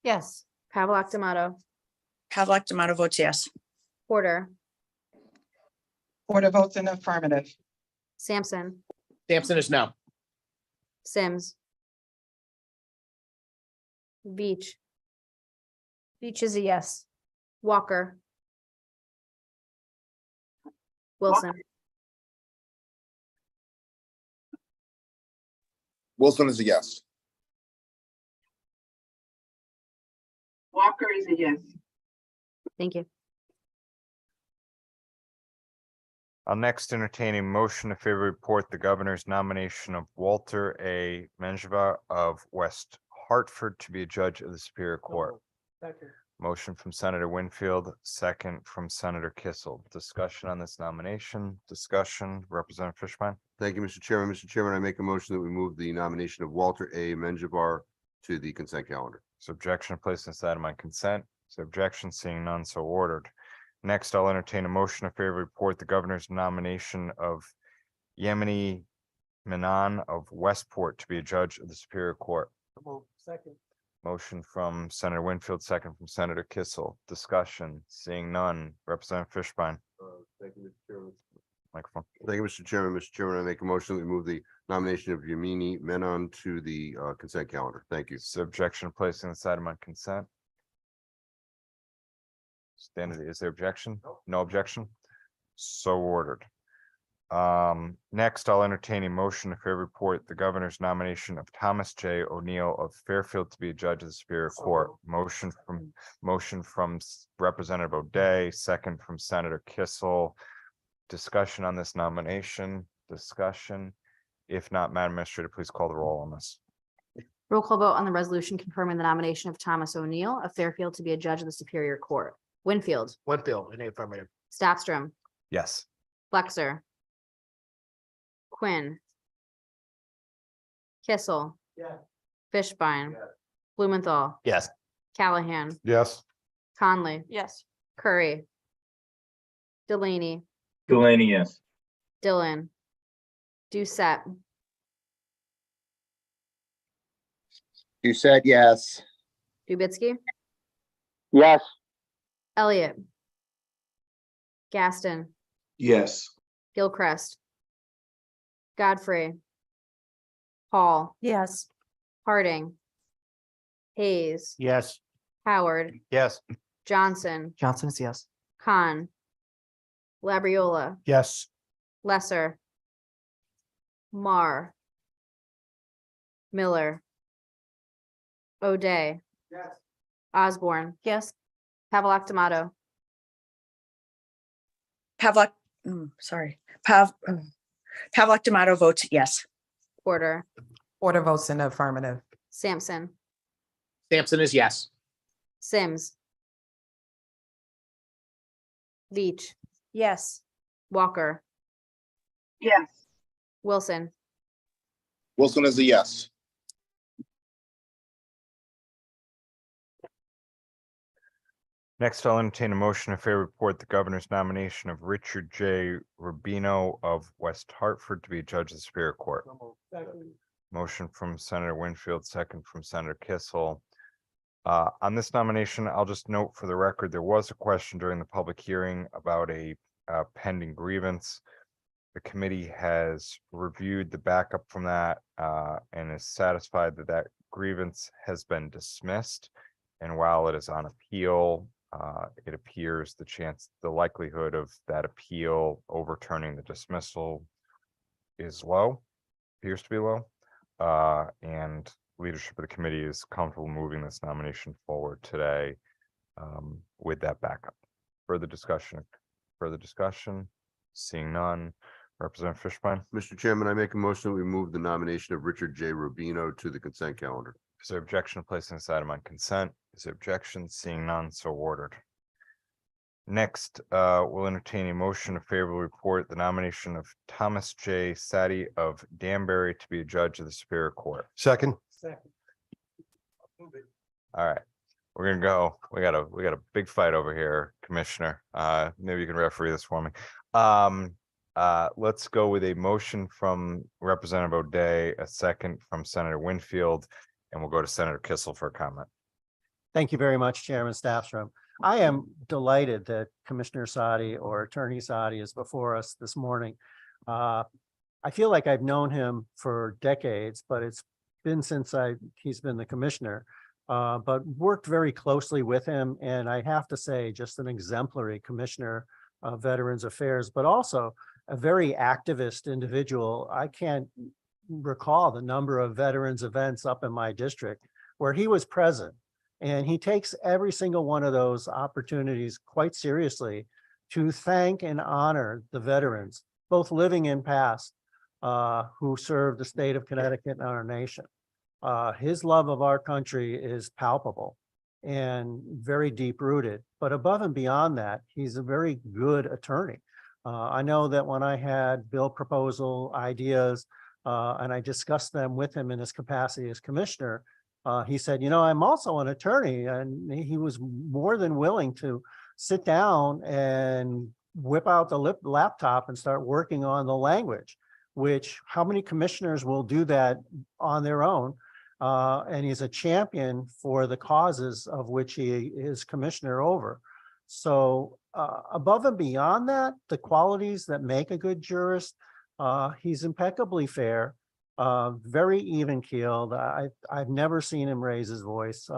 Yes. Pavlock D'Amato, Pavlock D'Amato votes yes. Porter, Porter votes in the affirmative. Sampson, Sampson is no. Sims, Beach, Beach is a yes. Walker, Wilson, Wilson is a yes. Walker is a yes. thank you. I'll next entertain a motion to favor report the governor's nomination of Walter A. Menjivar of West Hartford to be a judge of the Superior Court. Motion from Senator Winfield, second from Senator Kissel. Discussion on this nomination. Discussion, Representative Fishbein. Thank you, Mr. Chairman. Mr. Chairman, I make a motion that we move the nomination of Walter A. Menjivar to the consent calendar. So objection to place this item on consent. So objection, seeing none, so ordered. Next, I'll entertain a motion to favor report the governor's nomination of Yemeni Menon of Westport to be a judge of the Superior Court. Second. Motion from Senator Winfield, second from Senator Kissel. Discussion, seeing none. Representative Fishbein. Thank you, Mr. Chairman. Microphone. Thank you, Mr. Chairman. Mr. Chairman, I make a motion that we move the nomination of Yamini Menon to the consent calendar. Thank you. So objection to placing this item on consent. Standard, is there objection? No objection? So ordered. Next, I'll entertain a motion to fair report the governor's nomination of Thomas J. O'Neill of Fairfield to be a judge of the Superior Court. Motion from Representative O'Day, second from Senator Kissel. Discussion on this nomination. Discussion. If not, Madam Administrator, please call the roll on this. Roll call vote on the resolution confirming the nomination of Thomas O'Neill of Fairfield to be a judge of the Superior Court. Winfield, Whitfield in the affirmative. Staffstrom, Yes. Flexer, Quinn, Kissel, Fishbein, Blumenthal, Yes. Callahan, Yes. Conley, Yes. Curry, Delaney, Delaney, yes. Dillon, Doucette, Doucette, yes. Drubitsky, Yes. Elliott, Gaston, Yes. Gilchrist, Godfrey, Paul, Yes. Harding, Hayes, Yes. Howard, Yes. Johnson, Johnson is yes. Khan, Labriola, Yes. Lesser, Mar, Miller, O'Day, Osborne, Yes. Havelock Tomato, Pavlik, sorry, Pavlik Tomato votes yes. Porter, Porter votes in the affirmative. Sampson, Sampson is yes. Sims, Veach, Yes. Walker, Yes. Wilson, Wilson is a yes. Next, I'll entertain a motion to favor report the governor's nomination of Richard J. Rubino of West Hartford to be a judge of the Superior Court. Motion from Senator Winfield, second from Senator Kissel. On this nomination, I'll just note for the record, there was a question during the public hearing about a pending grievance. The committee has reviewed the backup from that and is satisfied that that grievance has been dismissed. And while it is on appeal, it appears the likelihood of that appeal overturning the dismissal is low, appears to be low. And leadership of the committee is comfortable moving this nomination forward today with that backup. Further discussion? Seeing none. Representative Fishbein, Mr. Chairman, I make a motion that we move the nomination of Richard J. Rubino to the consent calendar. is there objection to placing this item on consent? Is there objection? Seeing none, so ordered. Next, we'll entertain a motion to favorably report the nomination of Thomas J. Sadi of Danbury to be a judge of the Superior Court. Second. All right, we're gonna go. We got a big fight over here, Commissioner. Maybe you can referee this for me. Let's go with a motion from Representative O'Day, a second from Senator Winfield, and we'll go to Senator Kissel for a comment. Thank you very much, Chairman Staffstrom. I am delighted that Commissioner Sadi or Attorney Sadi is before us this morning. I feel like I've known him for decades, but it's been since he's been the commissioner, but worked very closely with him. And I have to say, just an exemplary commissioner of Veterans Affairs, but also a very activist individual. I can't recall the number of veterans events up in my district where he was present. And he takes every single one of those opportunities quite seriously to thank and honor the veterans, both living and past, who served the state of Connecticut and our nation. His love of our country is palpable and very deep rooted, but above and beyond that, he's a very good attorney. I know that when I had bill proposal ideas and I discussed them with him in his capacity as commissioner, he said, you know, I'm also an attorney, and he was more than willing to sit down and whip out the laptop and start working on the language, which how many commissioners will do that on their own? And he's a champion for the causes of which he is commissioner over. So above and beyond that, the qualities that make a good jurist, he's impeccably fair, very even keeled. I've never seen him raise his voice.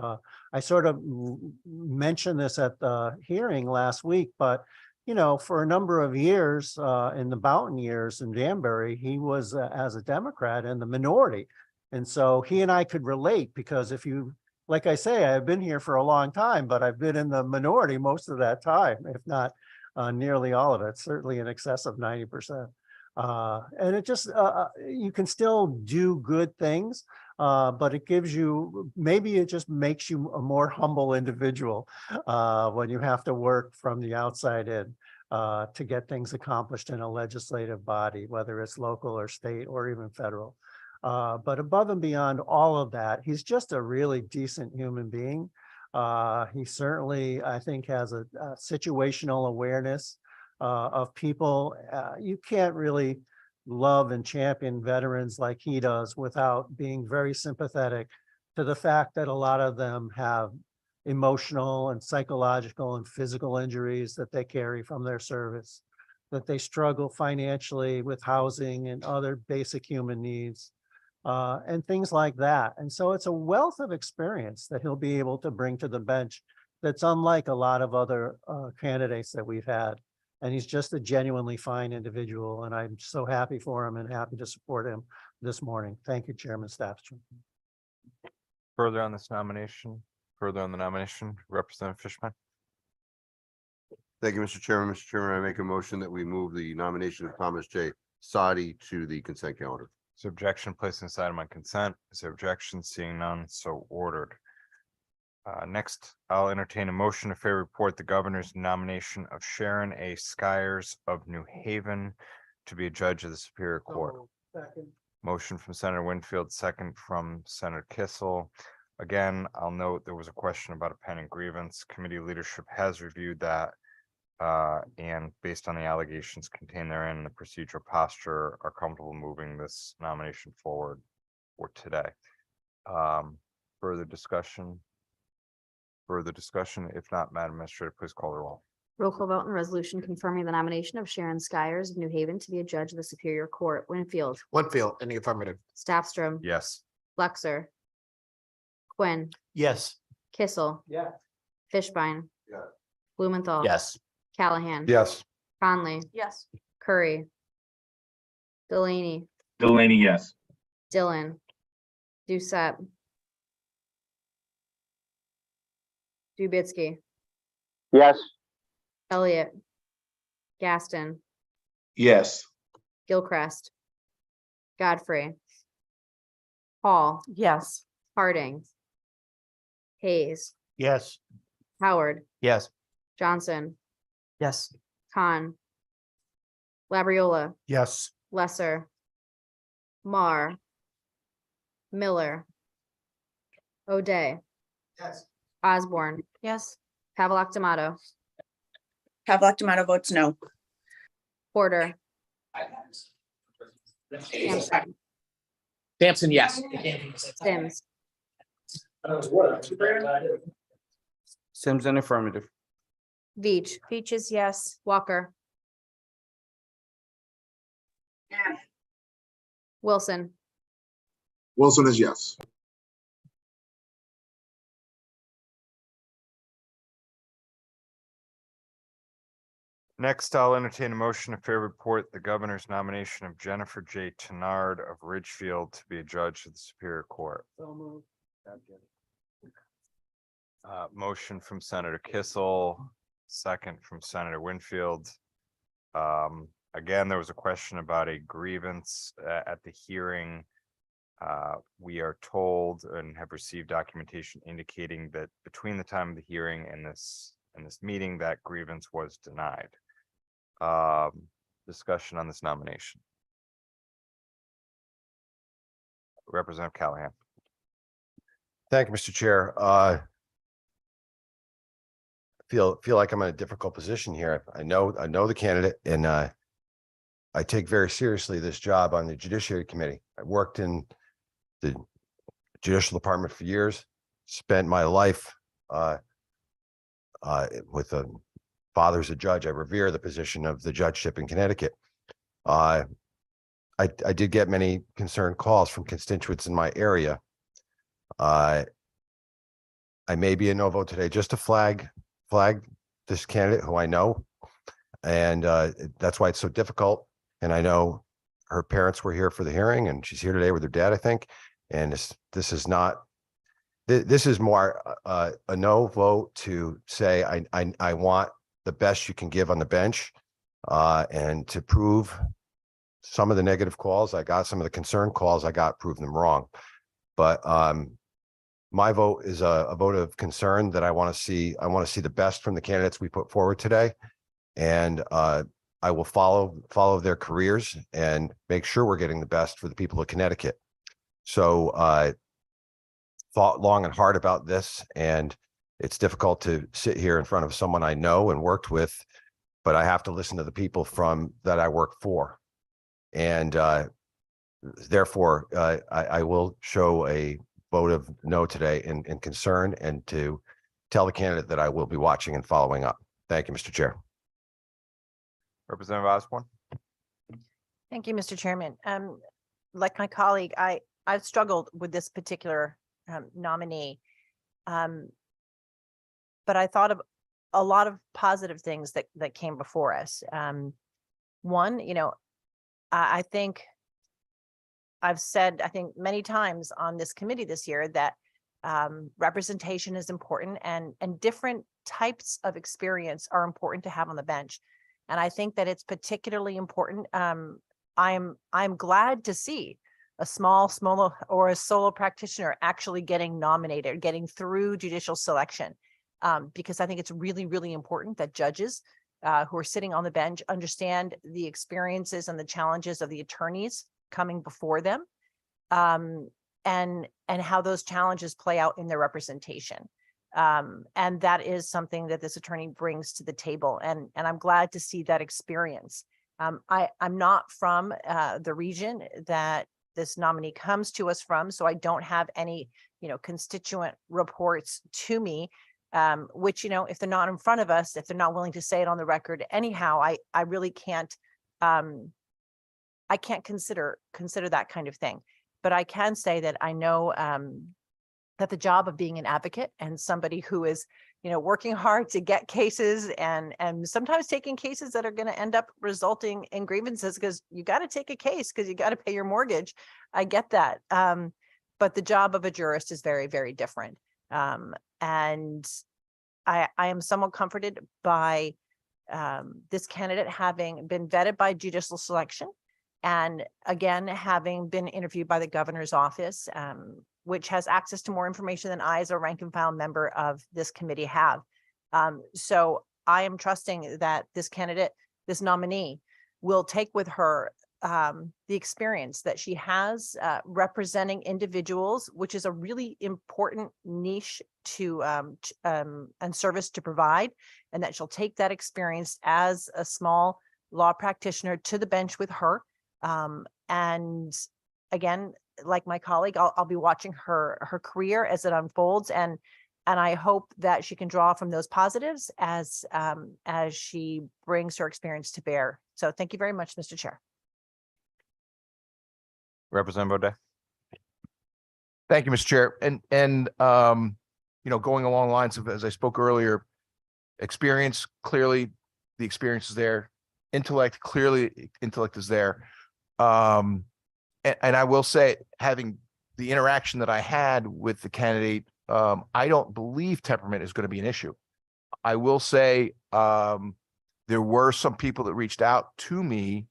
I sort of mentioned this at the hearing last week, but you know, for a number of years in the Boughton years in Danbury, he was as a Democrat in the minority. And so he and I could relate because if you, like I say, I've been here for a long time, but I've been in the minority most of that time, if not nearly all of it, certainly in excess of 90%. And it just, you can still do good things, but it gives you, maybe it just makes you a more humble individual when you have to work from the outside in to get things accomplished in a legislative body, whether it's local or state or even federal. But above and beyond all of that, he's just a really decent human being. He certainly, I think, has a situational awareness of people. You can't really love and champion veterans like he does without being very sympathetic to the fact that a lot of them have emotional and psychological and physical injuries that they carry from their service, that they struggle financially with housing and other basic human needs, and things like that. And so it's a wealth of experience that he'll be able to bring to the bench that's unlike a lot of other candidates that we've had. And he's just a genuinely fine individual, and I'm so happy for him and happy to support him this morning. Thank you, Chairman Stafford. Further on this nomination, further on the nomination, Representative Fishman. Thank you, Mr. Chairman. Mr. Chairman, I make a motion that we move the nomination of Thomas J. Sadi to the consent calendar. Is there objection placing this item on consent? Is there objection? Seeing none, so ordered. Next, I'll entertain a motion to fair report the governor's nomination of Sharon A. Skyers of New Haven to be a judge of the Superior Court. Motion from Senator Winfield, second from Senator Kissel. Again, I'll note there was a question about a pending grievance. Committee leadership has reviewed that. And based on the allegations contained therein and the procedural posture, are comfortable moving this nomination forward for today. Further discussion? Further discussion? If not, Madam Administrator, please call the roll. Roll call vote on resolution confirming the nomination of Sharon Skyers of New Haven to be a judge of the Superior Court. Winfield, Winfield, in the affirmative. Staffstrom, Yes. Flexer, Quinn, Yes. Kissel, Yeah. Fishbein, Yes. Blumenthal. Yes. Callahan. Yes. Conley, Yes. Curry, Delaney, Delaney, yes. Dillon, Doucette, Dubitsky, Yes. Elliott, Gaston, Yes. Gilchrist, Godfrey, Hall, Yes. Harding, Hayes, Yes. Howard, Yes. Johnson, Yes. Khan, Labriola, Yes. Lesser, Marr, Miller, O'Day, Yes. Osborne, Yes. Pavlock D'Amato, Pavlock D'Amato votes no. Porter, Sampson, yes. Sims, Sims in affirmative. Veach, Beach is yes. Walker, Wilson, Wilson is yes. Next, I'll entertain a motion to fair report the governor's nomination of Jennifer J. Tenard of Ridgefield to be a judge of the Superior Court. Motion from Senator Kissel, second from Senator Winfield. Again, there was a question about a grievance at the hearing. We are told and have received documentation indicating that between the time of the hearing and this meeting, that grievance was denied. Discussion on this nomination. Representative Callahan. Thank you, Mr. Chair. Feel like I'm in a difficult position here. I know the candidate, and I take very seriously this job on the Judiciary Committee. I worked in the Judicial Department for years, spent my life with a father as a judge. I revere the position of the judgeship in Connecticut. I did get many concerned calls from constituents in my area. I may be a no vote today just to flag this candidate who I know. And that's why it's so difficult. And I know her parents were here for the hearing, and she's here today with her dad, I think. And this is more a no vote to say, I want the best you can give on the bench, and to prove some of the negative calls I got, some of the concern calls I got, prove them wrong. But my vote is a vote of concern that I want to see the best from the candidates we put forward today. And I will follow their careers and make sure we're getting the best for the people of Connecticut. So thought long and hard about this, and it's difficult to sit here in front of someone I know and worked with, but I have to listen to the people that I work for. And therefore, I will show a vote of no today in concern, and to tell the candidate that I will be watching and following up. Thank you, Mr. Chair. Representative Osborne. Thank you, Mr. Chairman. Like my colleague, I've struggled with this particular nominee. But I thought of a lot of positive things that came before us. One, you know, I think I've said, I think many times on this committee this year that representation is important, and different types of experience are important to have on the bench. And I think that it's particularly important. I'm glad to see a small or a solo practitioner actually getting nominated, getting through judicial selection, because I think it's really, really important that judges who are sitting on the bench understand the experiences and the challenges of the attorneys coming before them, and how those challenges play out in their representation. And that is something that this attorney brings to the table. And I'm glad to see that experience. I'm not from the region that this nominee comes to us from, so I don't have any, constituent reports to me, which, if they're not in front of us, if they're not willing to say it on the record anyhow, I really can't, I can't consider that kind of thing. But I can say that I know that the job of being an advocate and somebody who is, working hard to get cases and sometimes taking cases that are going to end up resulting in grievances, because you got to take a case because you got to pay your mortgage. I get that. But the job of a jurist is very, very different. And I am somewhat comforted by this candidate having been vetted by judicial selection, and again, having been interviewed by the governor's office, which has access to more information than I, as a rank and file member of this committee, have. So I am trusting that this candidate, this nominee, will take with her the experience that she has representing individuals, which is a really important niche to and service to provide, and that she'll take that experience as a small law practitioner to the bench with her. And again, like my colleague, I'll be watching her career as it unfolds, and I hope that she can draw from those positives as she brings her experience to bear. So thank you very much, Mr. Chair. Representative O'Day. Thank you, Mr. Chair. And going along the lines of, as I spoke earlier, experience, clearly the experience is there. Intellect, clearly intellect is there. And I will say, having the interaction that I had with the candidate, I don't believe temperament is going to be an issue. I will say there were some people that reached out to me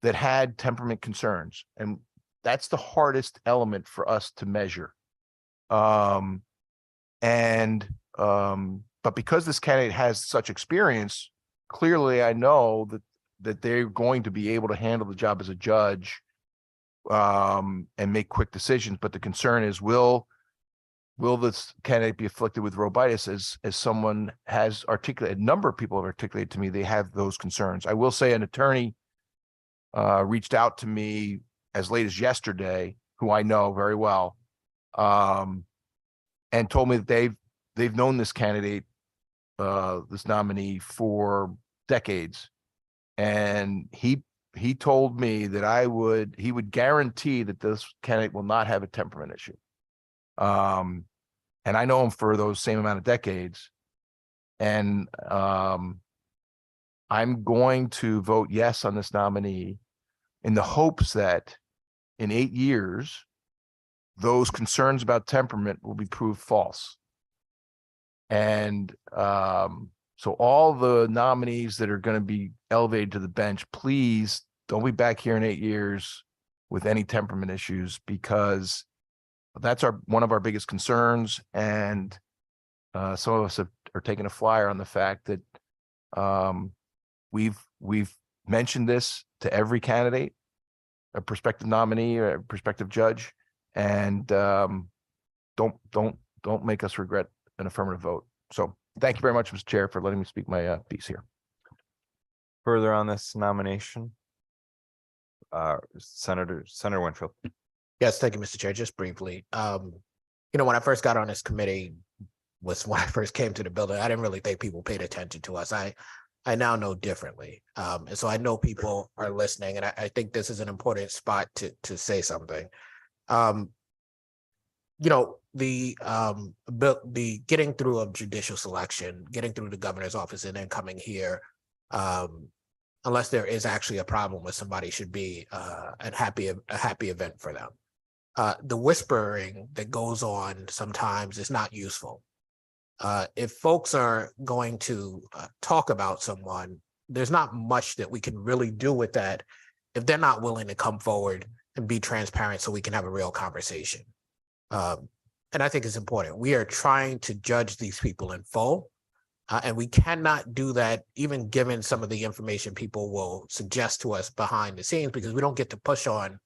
that had temperament concerns, and that's the hardest element for us to measure. But because this candidate has such experience, clearly I know that they're going to be able to handle the job as a judge and make quick decisions. But the concern is, will this candidate be afflicted with robitis, as someone has articulated, a number of people have articulated to me they have those concerns. I will say an attorney reached out to me as late as yesterday, who I know very well, and told me that they've known this candidate, this nominee, for decades. And he told me that he would guarantee that this candidate will not have a temperament issue. And I know him for those same amount of decades. And I'm going to vote yes on this nominee in the hopes that in 8 years, those concerns about temperament will be proved false. And so all the nominees that are going to be elevated to the bench, please don't be back here in 8 years with any temperament issues, because that's one of our biggest concerns. And some of us are taking a flyer on the fact that we've mentioned this to every candidate, a prospective nominee, or a prospective judge, and don't make us regret an affirmative vote. So thank you very much, Mr. Chair, for letting me speak my piece here. Further on this nomination. Senator Winfield. Yes, thank you, Mr. Chair. Just briefly, when I first got on this committee was when I first came to the building. I didn't really think people paid attention to us. I now know differently. And so I know people are listening, and I think this is an important spot to say something. The getting through of judicial selection, getting through the governor's office and then coming here, unless there is actually a problem with somebody, should be a happy event for them. The whispering that goes on sometimes is not useful. If folks are going to talk about someone, there's not much that we can really do with that if they're not willing to come forward and be transparent so we can have a real conversation. And I think it's important. We are trying to judge these people in full, and we cannot do that even given some of the information people will suggest to us behind the scenes, because we don't get to push on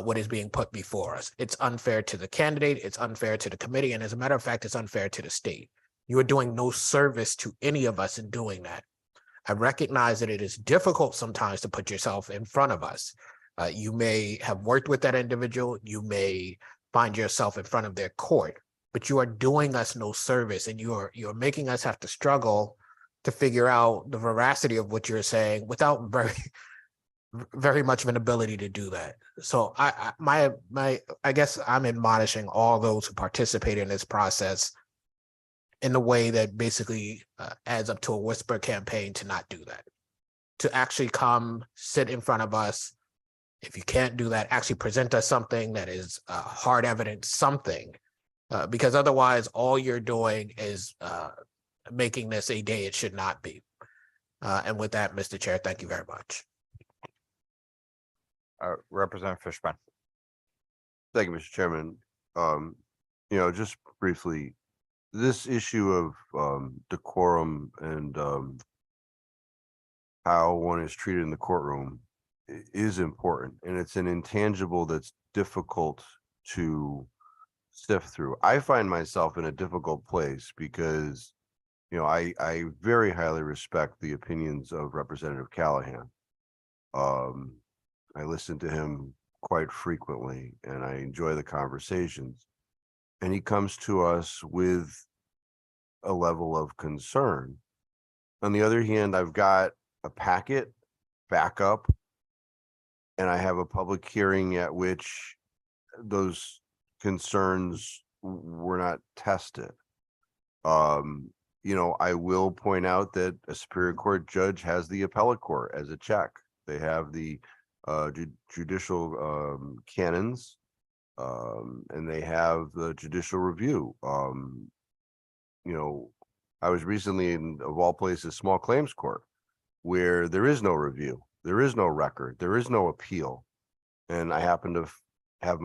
what is being put before us. It's unfair to the candidate, it's unfair to the committee, and as a matter of fact, it's unfair to the state. You are doing no service to any of us in doing that. I recognize that it is difficult sometimes to put yourself in front of us. You may have worked with that individual, you may find yourself in front of their court, but you are doing us no service, and you're making us have to struggle to figure out the veracity of what you're saying without very much of an ability to do that. So I guess I'm admonishing all those who participate in this process in the way that basically adds up to a whisper campaign to not do that, to actually come sit in front of us. If you can't do that, actually present us something that is hard evidence, something, because otherwise all you're doing is making this a day it should not be. And with that, Mr. Chair, thank you very much. Representative Fishbein. Thank you, Mr. Chairman. Just briefly, this issue of decorum and how one is treated in the courtroom is important, and it's an intangible that's difficult to sift through. I find myself in a difficult place because, I very highly respect the opinions of Representative Callahan. I listen to him quite frequently, and I enjoy the conversations. And he comes to us with a level of concern. On the other hand, I've got a packet backup, and I have a public hearing at which those concerns were not tested. I will point out that a Superior Court judge has the appellate court as a check. They have the judicial canons, and they have the judicial review. I was recently in, of all places, small claims court, where there is no review, there is no record, there is no appeal. And I happen to have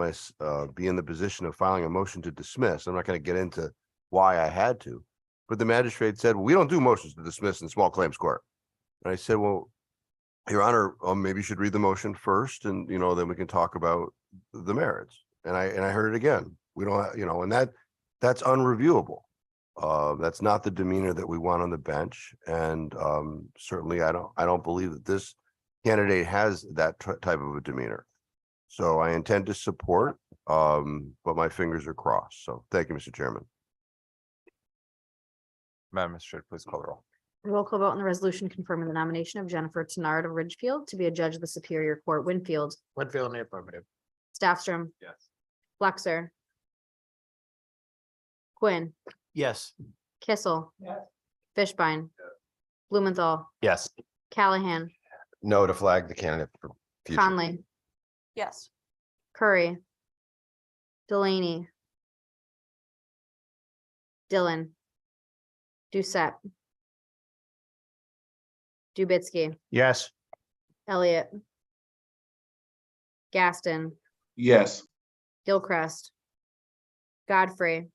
be in the position of filing a motion to dismiss. I'm not going to get into why I had to, but the magistrate said, we don't do motions to dismiss in small claims court. And I said, well, Your Honor, maybe you should read the motion first, and then we can talk about the merits. And I heard it again. We don't, and that's unreviewable. That's not the demeanor that we want on the bench, and certainly I don't believe that this candidate has that type of a demeanor. So I intend to support, but my fingers are crossed. So thank you, Mr. Chairman. Madam Magistrate, please call the roll. Roll call vote on the resolution confirming the nomination of Jennifer Tenard of Ridgefield to be a judge of the Superior Court, Winfield. Winfield in the affirmative. Staffstrom. Yes. Flexer. Quinn. Yes. Kissel. Fishbein. Blumenthal. Yes. Callahan. No to flag the candidate for future. Conley. Yes. Curry. Delaney. Dillon. Doucette. Dubitsky. Yes. Elliott. Gaston. Yes. Gilchrist. Godfrey.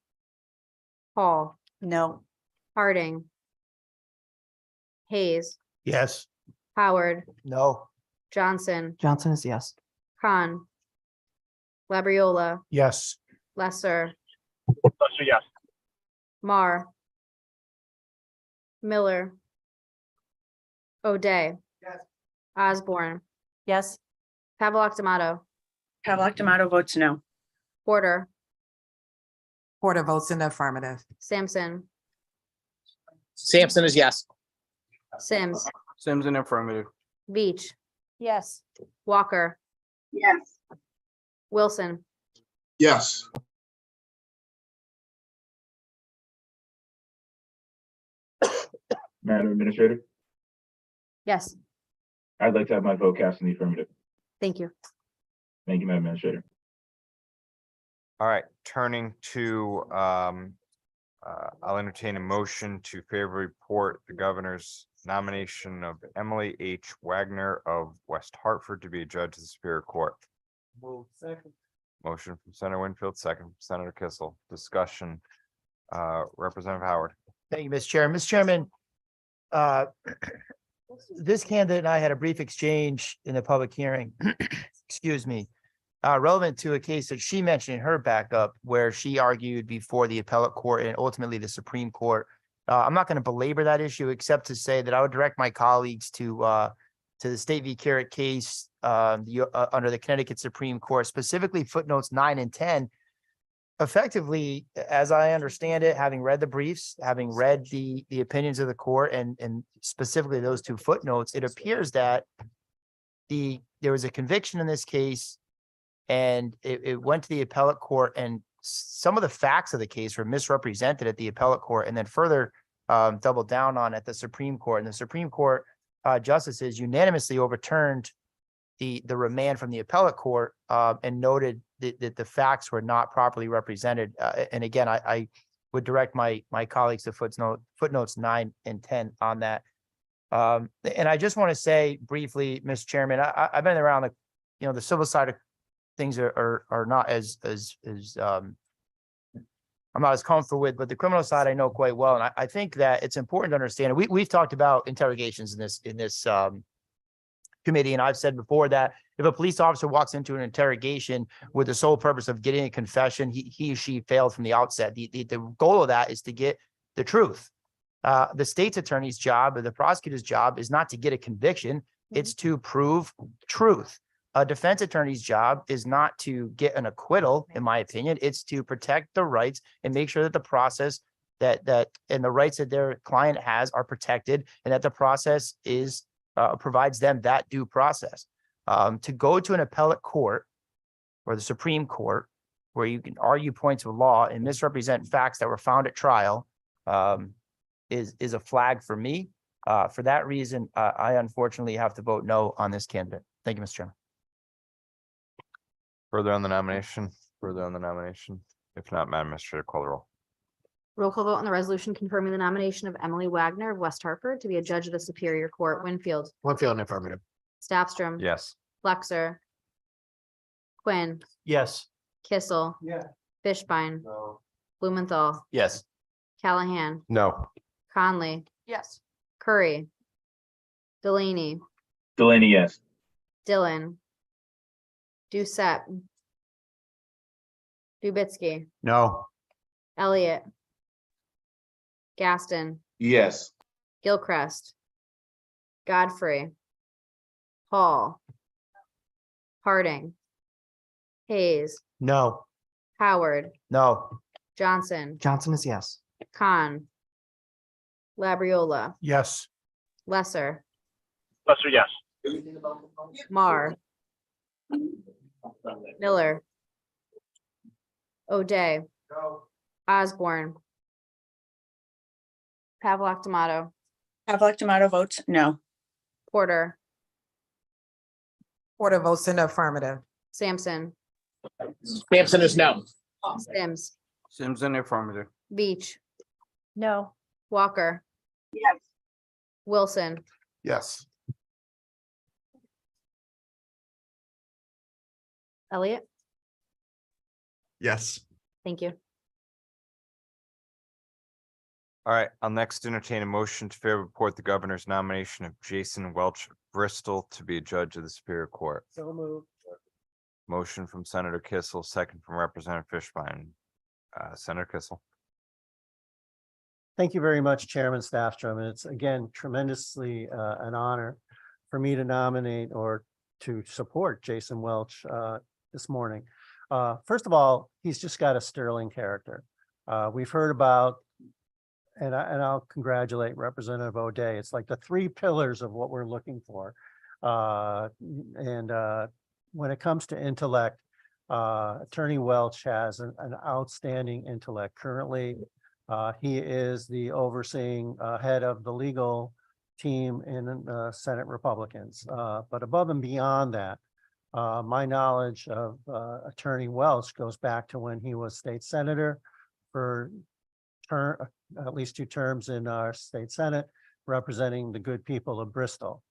Paul. No. Harding. Hayes. Yes. Howard. No. Johnson. Johnson is yes. Khan. Labriola. Yes. Lesser. Lesser, yes. Mar. Miller. O'Day. Osborne. Yes. Pavlock Tomato, Pavlock Tomato votes no. Porter, Porter votes in the affirmative. Sampson, Sampson is yes. Sims, Sims in affirmative. Veach, Yes. Walker, Yes. Wilson, Yes. Madam Administrator, yes, I'd like to have my vote cast in the affirmative. thank you. Thank you, Madam Administrator. All right, turning to, I'll entertain a motion to favorably report the governor's nomination of Emily H. Wagner of West Hartford to be a judge of the Superior Court. Motion from Senator Winfield, second from Senator Kissel. Discussion. Representative Howard. Thank you, Mr. Chair. Mr. Chairman, this candidate and I had a brief exchange in the public hearing, excuse me, relevant to a case that she mentioned in her backup where she argued before the appellate court and ultimately the Supreme Court. I'm not going to belabor that issue except to say that I would direct my colleagues to the State v. Carrot case under the Connecticut Supreme Court, specifically footnotes 9 and 10. Effectively, as I understand it, having read the briefs, having read the opinions of the court and specifically those two footnotes, it appears that there was a conviction in this case and it went to the appellate court, and some of the facts of the case were misrepresented at the appellate court and then further doubled down on at the Supreme Court. And the Supreme Court justices unanimously overturned the remand from the appellate court and noted that the facts were not properly represented. And again, I would direct my colleagues to footnotes 9 and 10 on that. And I just want to say briefly, Mr. Chairman, I've been around the civil side of things are not as I'm not as comfortable with, but the criminal side I know quite well. And I think that it's important to understand, we've talked about interrogations in this committee. And I've said before that if a police officer walks into an interrogation with the sole purpose of getting a confession, he or she failed from the outset. The goal of that is to get the truth. The state's attorney's job or the prosecutor's job is not to get a conviction. It's to prove truth. A defense attorney's job is not to get an acquittal, in my opinion. It's to protect the rights and make sure that the process that and the rights that their client has are protected, and that the process is provides them that due process. To go to an appellate court or the Supreme Court where you can argue points of law and misrepresent facts that were found at trial is a flag for me. For that reason, I unfortunately have to vote no on this candidate. Thank you, Mr. Chairman. Further on the nomination? Further on the nomination? If not, Madam Administrator, call the roll. Roll call vote on the resolution confirming the nomination of Emily Wagner of West Hartford to be a judge of the Superior Court. Winfield, Winfield in the affirmative. Staffstrom. Yes. Flexer. Quinn, Yes. Kissel. Yeah. Fishbein, No. Blumenthal, Yes. Callahan, No. Conley, Yes. Curry, Delaney, Delaney, yes. Dillon, Doucette, Dubitsky, No. Elliott, Gaston, Yes. Gilchrist, Godfrey, Hall, Harding, Hayes, No. Howard, No. Johnson, Johnson is yes. Khan, Labriola, Yes. Lesser, Lesser, yes. Marr, Miller, O'Day, Osborne, Pavlock Tomato, Pavlock Tomato votes no. Porter, Porter votes in the affirmative. Sampson, Sampson is no. Sims, Sims in affirmative. Beach, No. Walker. Yes. Wilson, Yes. Elliott. Yes. Thank you. All right, I'll next entertain a motion to favorably report the governor's nomination of Jason Welch of Bristol to be a judge of the Superior Court. So moved. Motion from Senator Kissel, second from Representative Fishbein. Senator Kissel. Thank you very much, Chairman Staffstrom. And it's again tremendously an honor for me to nominate or to support Jason Welch this morning. First of all, he's just got a sterling character. We've heard about, and I'll congratulate Representative O'Day. It's like the three pillars of what we're looking for. When it comes to intellect, Attorney Welch has an outstanding intellect. Currently, he is the overseeing head of the legal team in Senate Republicans. But above and beyond that, my knowledge of Attorney Welch goes back to when he was state senator for at least 2 terms in our state Senate, representing the good people of Bristol.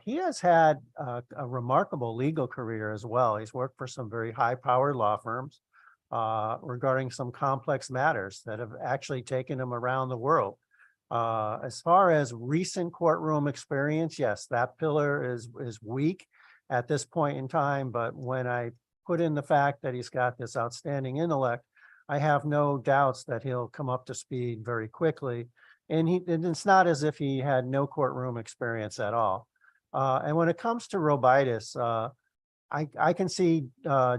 He has had a remarkable legal career as well. He's worked for some very high-powered law firms regarding some complex matters that have actually taken him around the world. As far as recent courtroom experience, yes, that pillar is weak at this point in time. But when I put in the fact that he's got this outstanding intellect, I have no doubts that he'll come up to speed very quickly. And it's not as if he had no courtroom experience at all. And when it comes to Robitis, I can see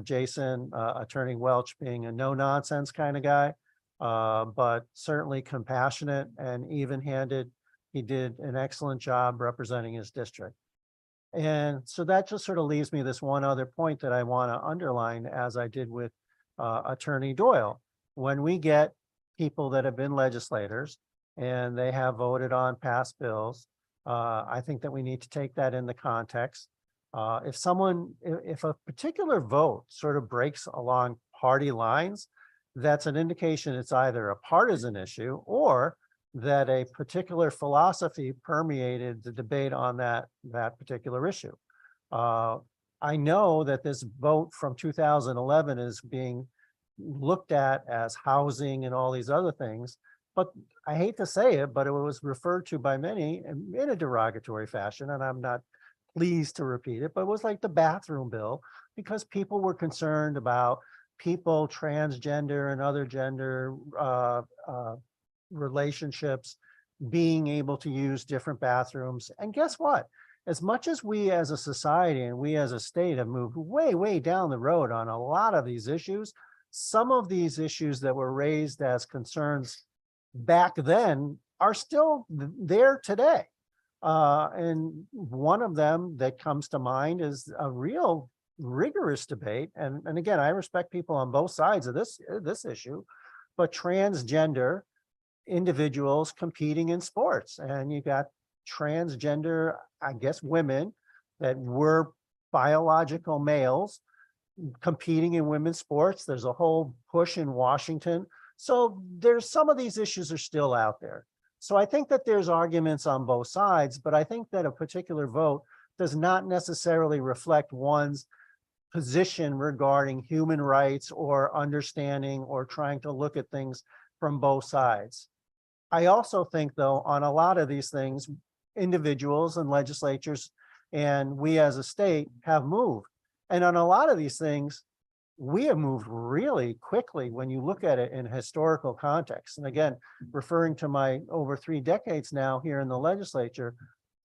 Jason, Attorney Welch, being a no-nonsense kind of guy, but certainly compassionate and even-handed. He did an excellent job representing his district. And so that just sort of leaves me this one other point that I want to underline, as I did with Attorney Doyle. When we get people that have been legislators and they have voted on past bills, I think that we need to take that in the context. If a particular vote sort of breaks along party lines, that's an indication it's either a partisan issue or that a particular philosophy permeated the debate on that particular issue. I know that this vote from 2011 is being looked at as housing and all these other things, but I hate to say it, but it was referred to by many in a derogatory fashion, and I'm not pleased to repeat it, but it was like the bathroom bill, because people were concerned about people transgender and other gender relationships being able to use different bathrooms. And guess what? As much as we as a society and we as a state have moved way, way down the road on a lot of these issues, some of these issues that were raised as concerns back then are still there today. And one of them that comes to mind is a real rigorous debate. And again, I respect people on both sides of this issue, but transgender individuals competing in sports. And you got transgender, I guess, women that were biological males competing in women's sports. There's a whole push in Washington. So there's some of these issues are still out there. So I think that there's arguments on both sides, but I think that a particular vote does not necessarily reflect one's position regarding human rights or understanding or trying to look at things from both sides. I also think, though, on a lot of these things, individuals and legislatures and we as a state have moved. And on a lot of these things, we have moved really quickly when you look at it in historical context. And again, referring to my over 3 decades now here in the legislature,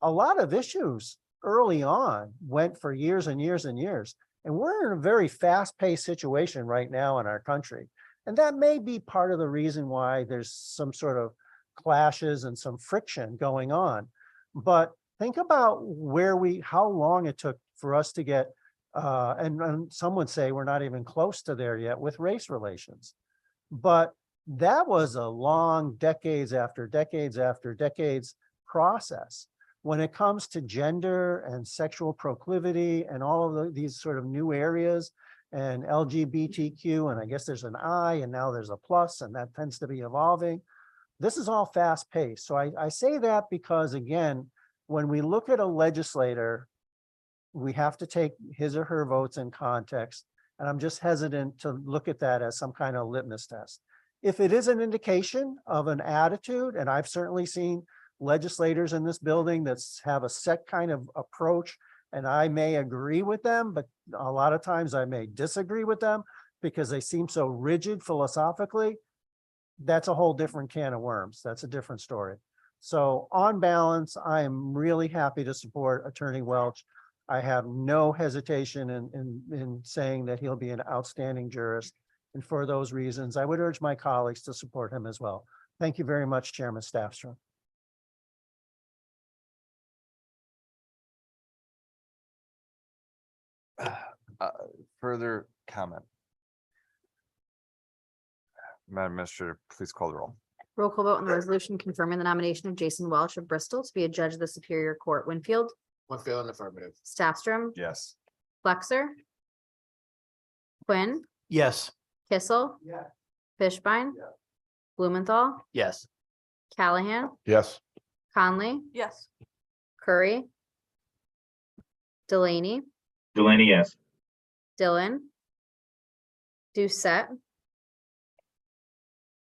a lot of issues early on went for years and years and years. And we're in a very fast-paced situation right now in our country. And that may be part of the reason why there's some sort of clashes and some friction going on. But think about how long it took for us to get, and some would say we're not even close to there yet with race relations. But that was a long decades after decades after decades process. When it comes to gender and sexual proclivity and all of these sort of new areas and LGBTQ, and I guess there's an I and now there's a plus, and that tends to be evolving. This is all fast paced. So I say that because, again, when we look at a legislator, we have to take his or her votes in context. And I'm just hesitant to look at that as some kind of litmus test. If it is an indication of an attitude, and I've certainly seen legislators in this building that have a set kind of approach, and I may agree with them, but a lot of times I may disagree with them because they seem so rigid philosophically. That's a whole different can of worms. That's a different story. So on balance, I am really happy to support Attorney Welch. I have no hesitation in saying that he'll be an outstanding jurist. And for those reasons, I would urge my colleagues to support him as well. Thank you very much, Chairman Staffstrom. Further comment? Madam Administrator, please call the roll. Roll call vote on the resolution confirming the nomination of Jason Welch of Bristol to be a judge of the Superior Court, Winfield. Winfield in the affirmative. Staffstrom, Yes. Flexer, Quinn, Yes. Kissel, Fishbein, Blumenthal, Yes. Callahan, Yes. Conley, Yes. Curry, Delaney, Delaney, yes. Dillon, Doucette,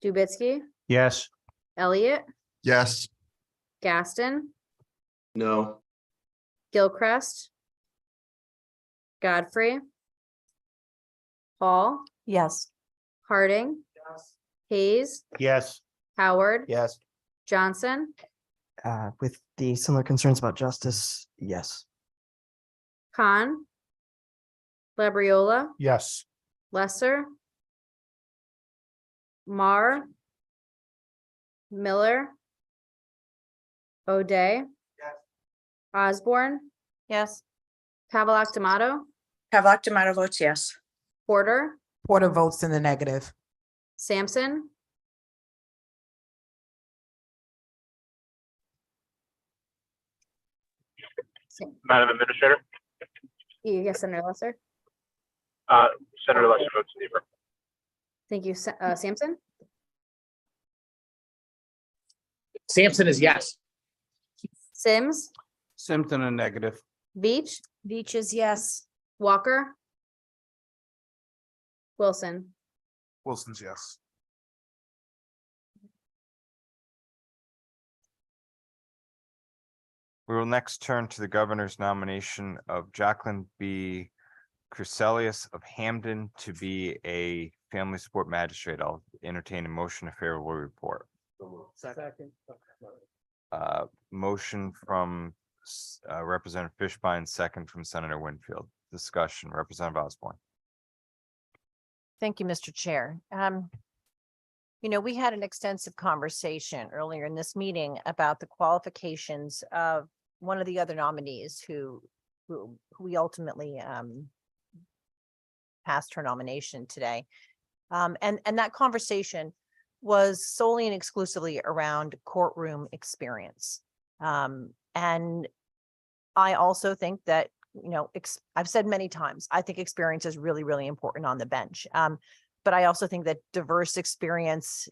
Dubitsky, Yes. Elliott, Yes. Gaston, No. Gilchrist, Godfrey, Hall, Yes. Harding, Hayes, Yes. Howard, Yes. Johnson, With the similar concerns about justice, yes. Khan, Labriola, Yes. Lesser, Mar, Miller, O'Day, Osborne, Yes. Pavlock Tomato, Pavlock Tomato votes yes. Porter, Porter votes in the negative. Sampson, Madam Administrator, yes, Senator Lesser. Senator Lesser votes in the affirmative. Thank you, Sampson, Sampson is yes. Sims, Simpson a negative. Beach, Beach is yes. Walker, Wilson. Wilson's yes. We will next turn to the governor's nomination of Jacqueline B. Crescelius of Hamden to be a family support magistrate. I'll entertain a motion of favorable report. Second. Motion from Representative Fishbein, second from Senator Winfield. Discussion, Representative Osborne. Thank you, Mr. Chair. We had an extensive conversation earlier in this meeting about the qualifications of one of the other nominees who we ultimately passed her nomination today. And that conversation was solely and exclusively around courtroom experience. And I also think that, I've said many times, I think experience is really, really important on the bench. But I also think that diverse experience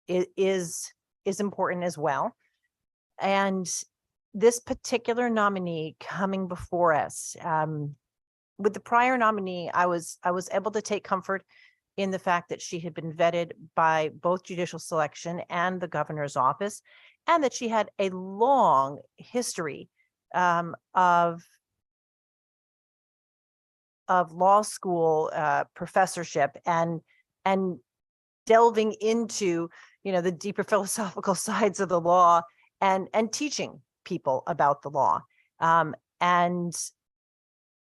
is important as well. And this particular nominee coming before us, with the prior nominee, I was able to take comfort in the fact that she had been vetted by both judicial selection and the governor's office, and that she had a long history of law school professorship and delving into the deeper philosophical sides of the law and teaching people about the law. And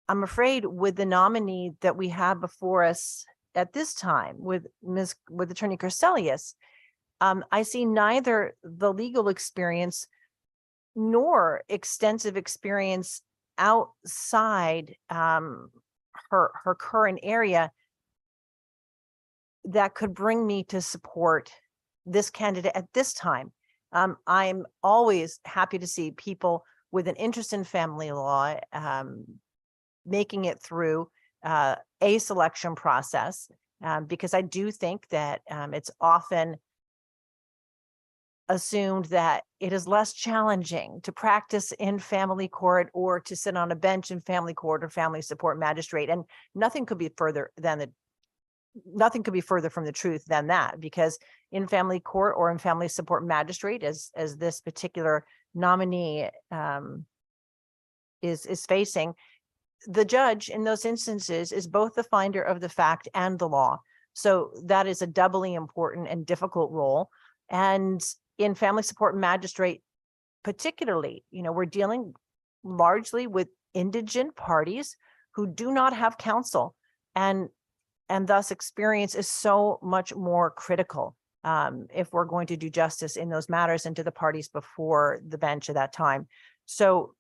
I'm afraid with the nominee that we have before us at this time with Attorney Crescelius, I see neither the legal experience nor extensive experience outside her current area that could bring me to support this candidate at this time. I'm always happy to see people with an interest in family law making it through a selection process, because I do think that it's often assumed that it is less challenging to practice in family court or to sit on a bench in family court or family support magistrate. And nothing could be further from the truth than that, because in family court or in family support magistrate, as this particular nominee is facing, the judge in those instances is both the finder of the fact and the law. So that is a doubly important and difficult role. And in family support magistrate, particularly, we're dealing largely with indigent parties who do not have counsel, and thus experience is so much more critical if we're going to do justice in those matters and to the parties before the bench at that time. So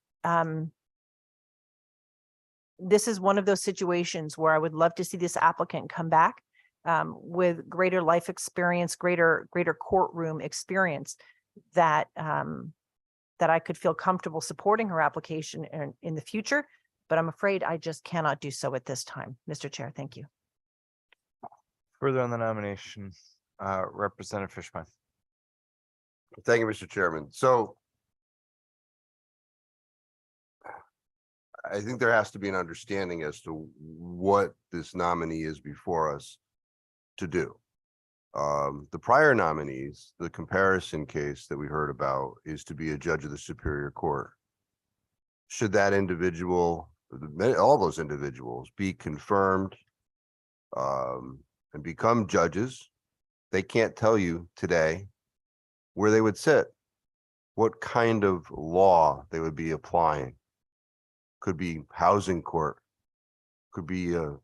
this is one of those situations where I would love to see this applicant come back with greater life experience, greater courtroom experience, that that I could feel comfortable supporting her application in the future. But I'm afraid I just cannot do so at this time. Mr. Chair, thank you. Further on the nomination, Representative Fishman. Thank you, Mr. Chairman. So I think there has to be an understanding as to what this nominee is before us to do. The prior nominees, the comparison case that we heard about, is to be a judge of the Superior Court. Should that individual, all those individuals, be confirmed and become judges, they can't tell you today where they would sit, what kind of law they would be applying. Could be housing court, could be a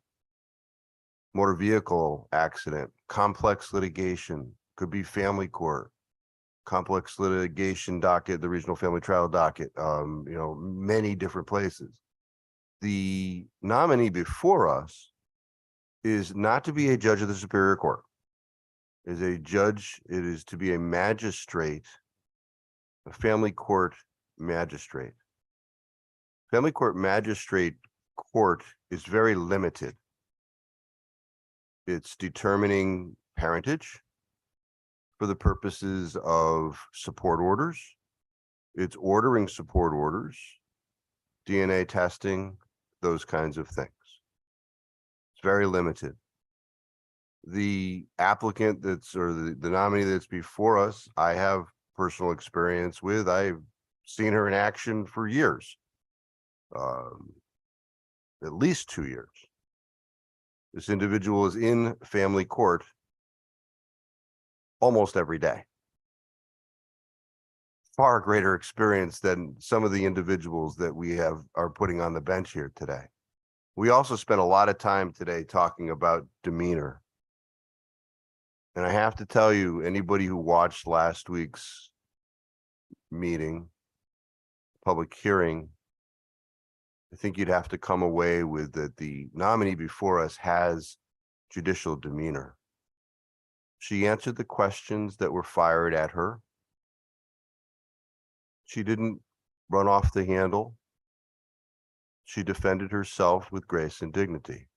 motor vehicle accident, complex litigation, could be family court, complex litigation docket, the regional family trial docket, many different places. The nominee before us is not to be a judge of the Superior Court. Is a judge, it is to be a magistrate, a family court magistrate. Family court magistrate court is very limited. It's determining parentage for the purposes of support orders. It's ordering support orders, DNA testing, those kinds of things. It's very limited. The applicant or the nominee that's before us, I have personal experience with. I've seen her in action for years. At least 2 years. This individual is in family court almost every day. Far greater experience than some of the individuals that we are putting on the bench here today. We also spent a lot of time today talking about demeanor. And I have to tell you, anybody who watched last week's meeting, public hearing, I think you'd have to come away with that the nominee before us has judicial demeanor. She answered the questions that were fired at her. She didn't run off the handle. She defended herself with grace and dignity.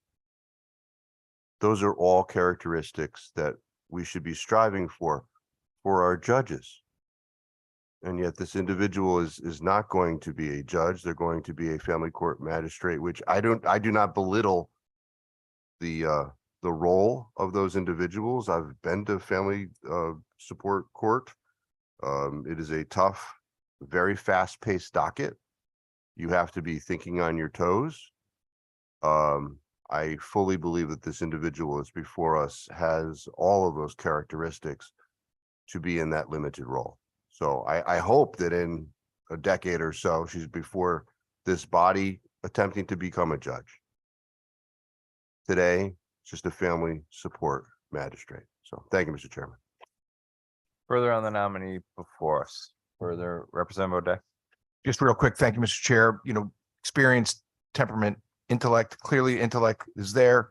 Those are all characteristics that we should be striving for our judges. And yet this individual is not going to be a judge. They're going to be a family court magistrate, which I do not belittle the role of those individuals. I've been to family support court. It is a tough, very fast-paced docket. You have to be thinking on your toes. I fully believe that this individual is before us has all of those characteristics to be in that limited role. So I hope that in a decade or so, she's before this body attempting to become a judge. Today, it's just a family support magistrate. So thank you, Mr. Chairman. Further on the nominee before us, further Representative O'Day. Just real quick, thank you, Mr. Chair. Experience, temperament, intellect, clearly intellect is there.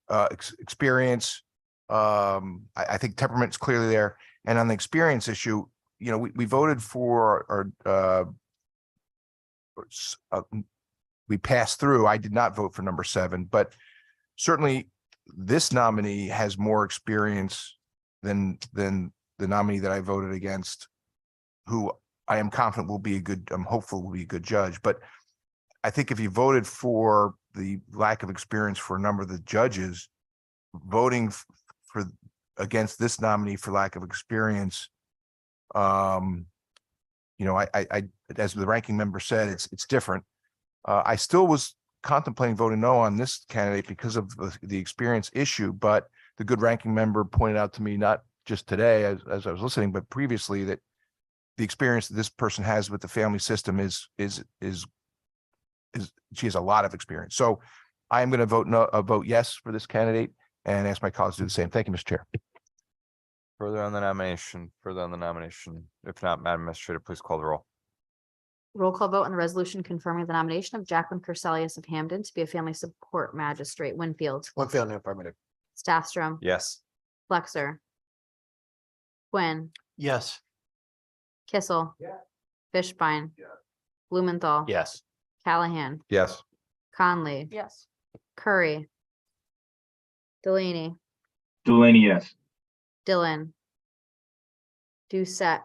Experience, I think temperament is clearly there. And on the experience issue, we voted for we passed through. I did not vote for number 7, but certainly this nominee has more experience than the nominee that I voted against, who I am confident will be I'm hopeful will be a good judge. But I think if you voted for the lack of experience for a number of the judges, voting against this nominee for lack of experience, I as the ranking member said, it's different. I still was contemplating voting no on this candidate because of the experience issue, but the good ranking member pointed out to me, not just today as I was listening, but previously, that the experience that this person has with the family system is she has a lot of experience. So I am going to vote yes for this candidate and ask my colleagues to do the same. Thank you, Mr. Chair. Further on the nomination, If not, Madam Administrator, please call the roll. Roll call vote on the resolution confirming the nomination of Jacqueline Curselius of Hamden to be a family support magistrate. Winfield, Winfield in the affirmative. Staffstrom, Yes. Flexer, Quinn, Yes. Kissel, Fishbein, Blumenthal, Yes. Callahan, Yes. Conley, Yes. Curry, Delaney, Delaney, yes. Dillon, Doucette,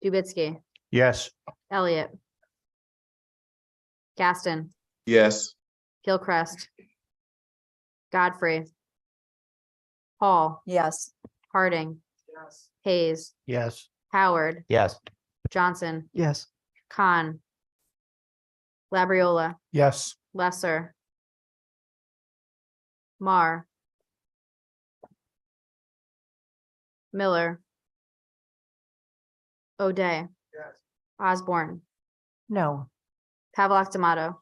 Dubitsky, Yes. Elliott, Gaston, Yes. Gilchrist, Godfrey, Paul, Yes. Harding, Hayes, Yes. Howard, Yes. Johnson, Yes. Khan, Labriola, Yes. Lesser, Mar, Miller, O'Day, Osborne, No. Pavlock Tomato,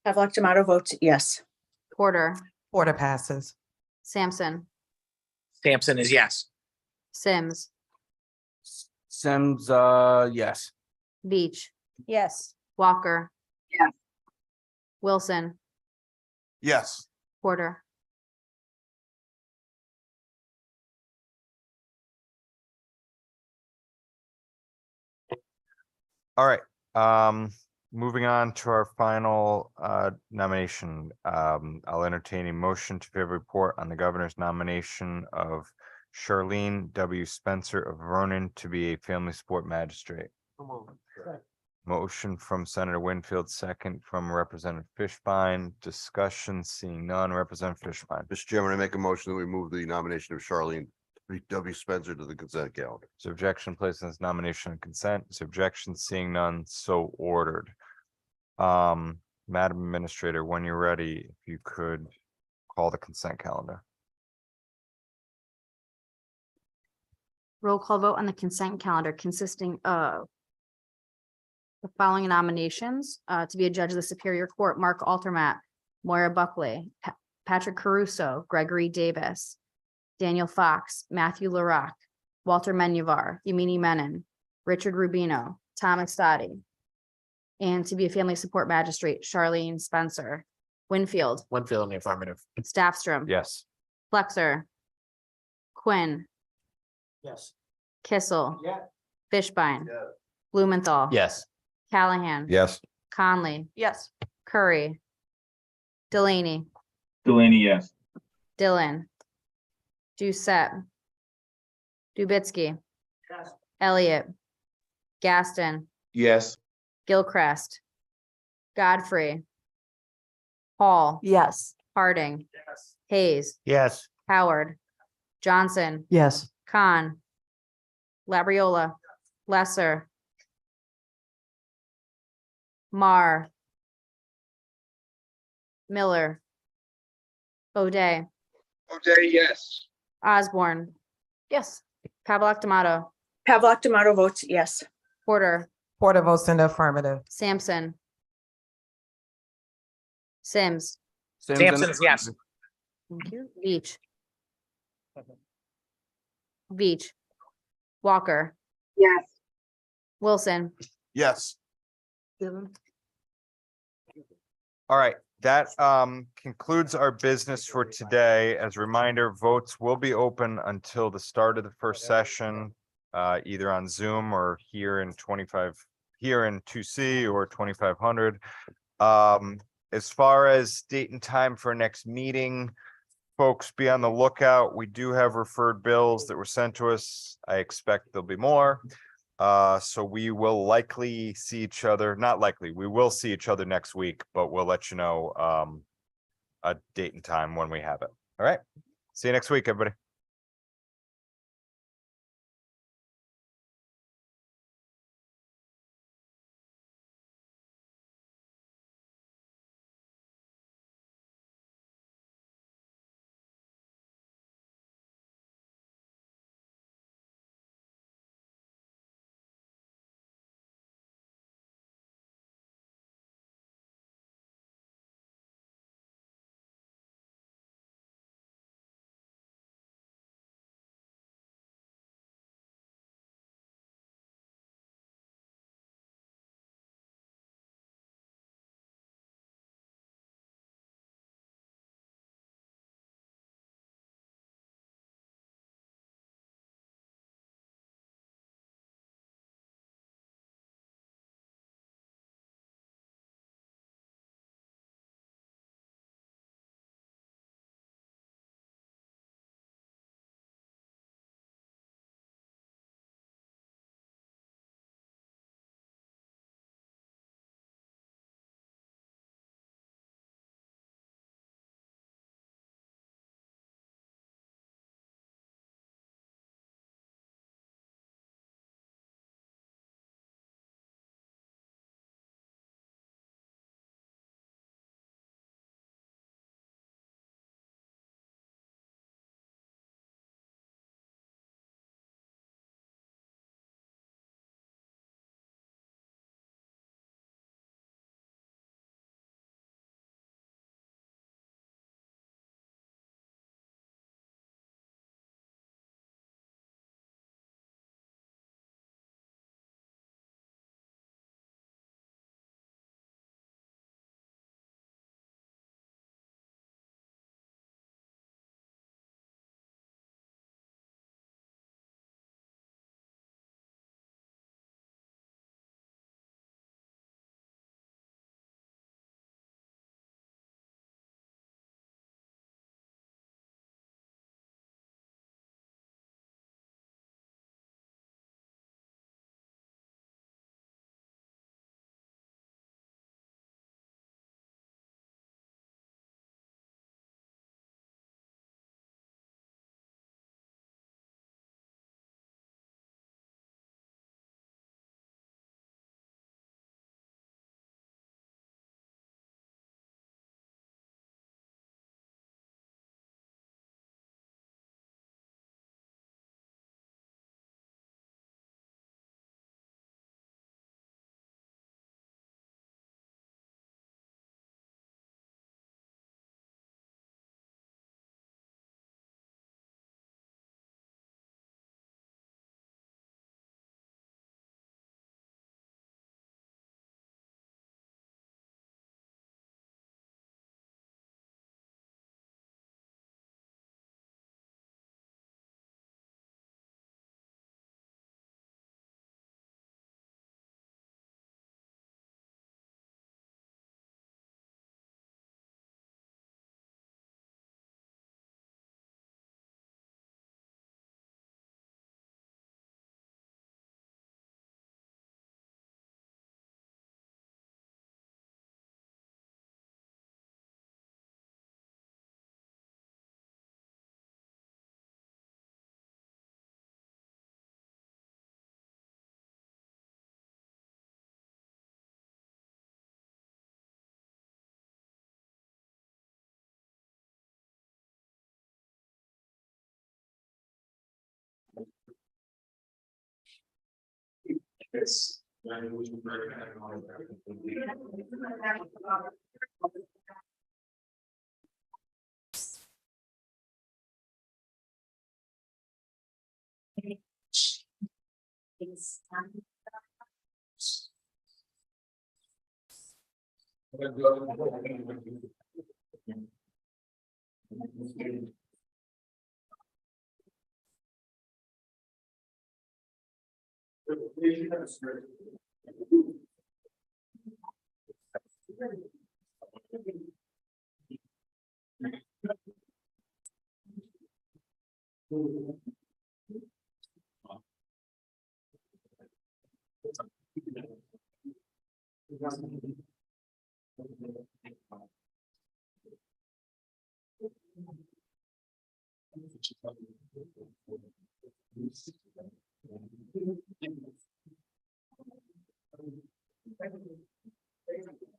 Pavlock Tomato votes yes. Porter, Porter passes. Sampson, Sampson is yes. Sims, Sims, yes. Beach, Yes. Walker. Yes. Wilson, Yes. Porter. All right, moving on to our final nomination. I'll entertain a motion to favor report on the governor's nomination of Charlene W. Spencer of Vernon to be a family support magistrate. Motion from Senator Winfield, second from Representative Fishbein. Discussion, seeing none. Representative Fishbein. Mr. Chairman, I make a motion that we move the nomination of Charlene W. Spencer to the consent calendar. Is there objection placing this nomination on consent? Is there objection? Seeing none, so ordered. Madam Administrator, when you're ready, if you could call the consent calendar. Roll call vote on the consent calendar consisting of the following nominations to be a judge of the Superior Court: Mark Altermat, Moira Buckley, Patrick Caruso, Gregory Davis, Daniel Fox, Matthew Larac, Walter Menuvar, Yamini Menon, Richard Rubino, Tom Estati, and to be a family support magistrate, Charlene Spencer. Winfield, Winfield in the affirmative. Staffstrom, Yes. Flexer, Quinn, Yes. Kissel, Yeah. Fishbein, Blumenthal, Yes. Callahan, Yes. Conley, Yes. Curry, Delaney, Delaney, yes. Dillon, Doucette, Dubitsky, Elliott, Gaston, Yes. Gilchrist, Godfrey, Paul, Yes. Harding, Hayes, Yes. Howard, Johnson, Yes. Khan, Labriola, Lesser, Mar, Miller, O'Day, O'Day, yes. Osborne, Yes. Pavlock Tomato, Pavlock Tomato votes yes. Porter, Porter votes in the affirmative. Sampson, Sims, Sampson is yes. thank you, Beach, Walker, Yes. Wilson, Yes. All right, that concludes our business for today. As a reminder, votes will be open until the start of the first session, either on Zoom or here in 2C or 2500. As far as date and time for next meeting, folks, be on the lookout. We do have referred bills that were sent to us. I expect there'll be more. So we will likely see each other, not likely, we will see each other next week, but we'll let you know a date and time when we have it. All right. See you next week, everybody.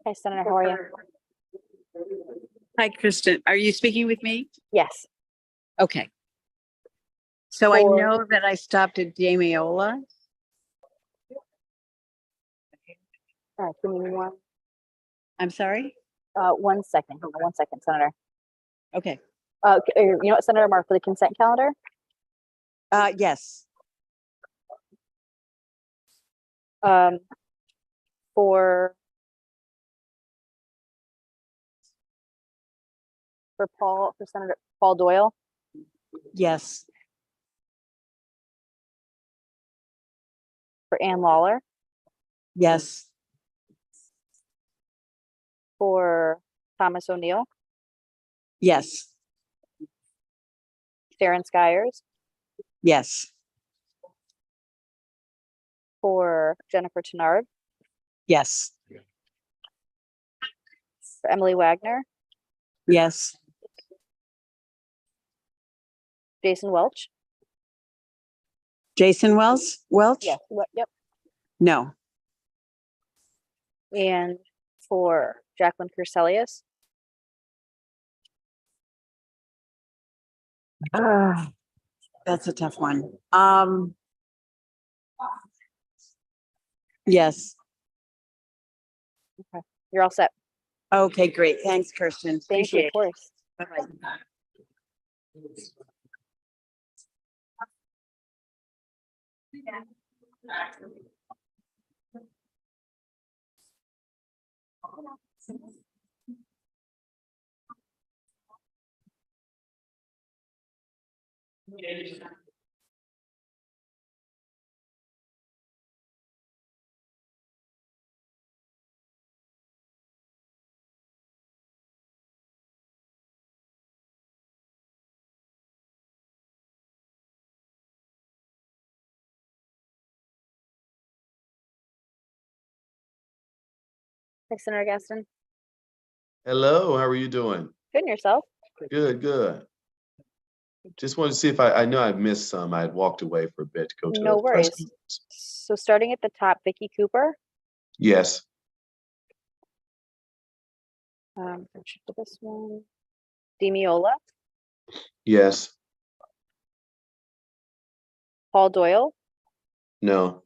Hi, Senator, how are you? Hi, Kristen. Are you speaking with me? Yes. Okay. So I For- know that I stopped at DiMeola. Give me one, I'm sorry? 1 second. Hold on 1 second, Senator. Okay. You know what, Senator, mark for the consent calendar? Yes. For Senator Paul Doyle, Yes. for Ann Lawler, Yes. for Thomas O'Neill, Yes. Sharon Skyers, Yes. for Jennifer Tenard, Yes. for Emily Wagner, Yes. Jason Welch. Jason Welch? Yes. Yep. No. And for Jacqueline Crucelius, That's a tough one. Yes. you're all set. Okay, great. Thanks, Kirsten. Thank you, Appreciate of course. it. Bye-bye. Hi, Senator Gaston. Hello, how are you doing? Good, and yourself? Good, good. Just wanted to see if I know I missed some. I had walked away for a bit to go to No a press worries. conference. So starting at the top, Vicki Cooper. Yes, This one. DiMeola, yes, Paul Doyle, no,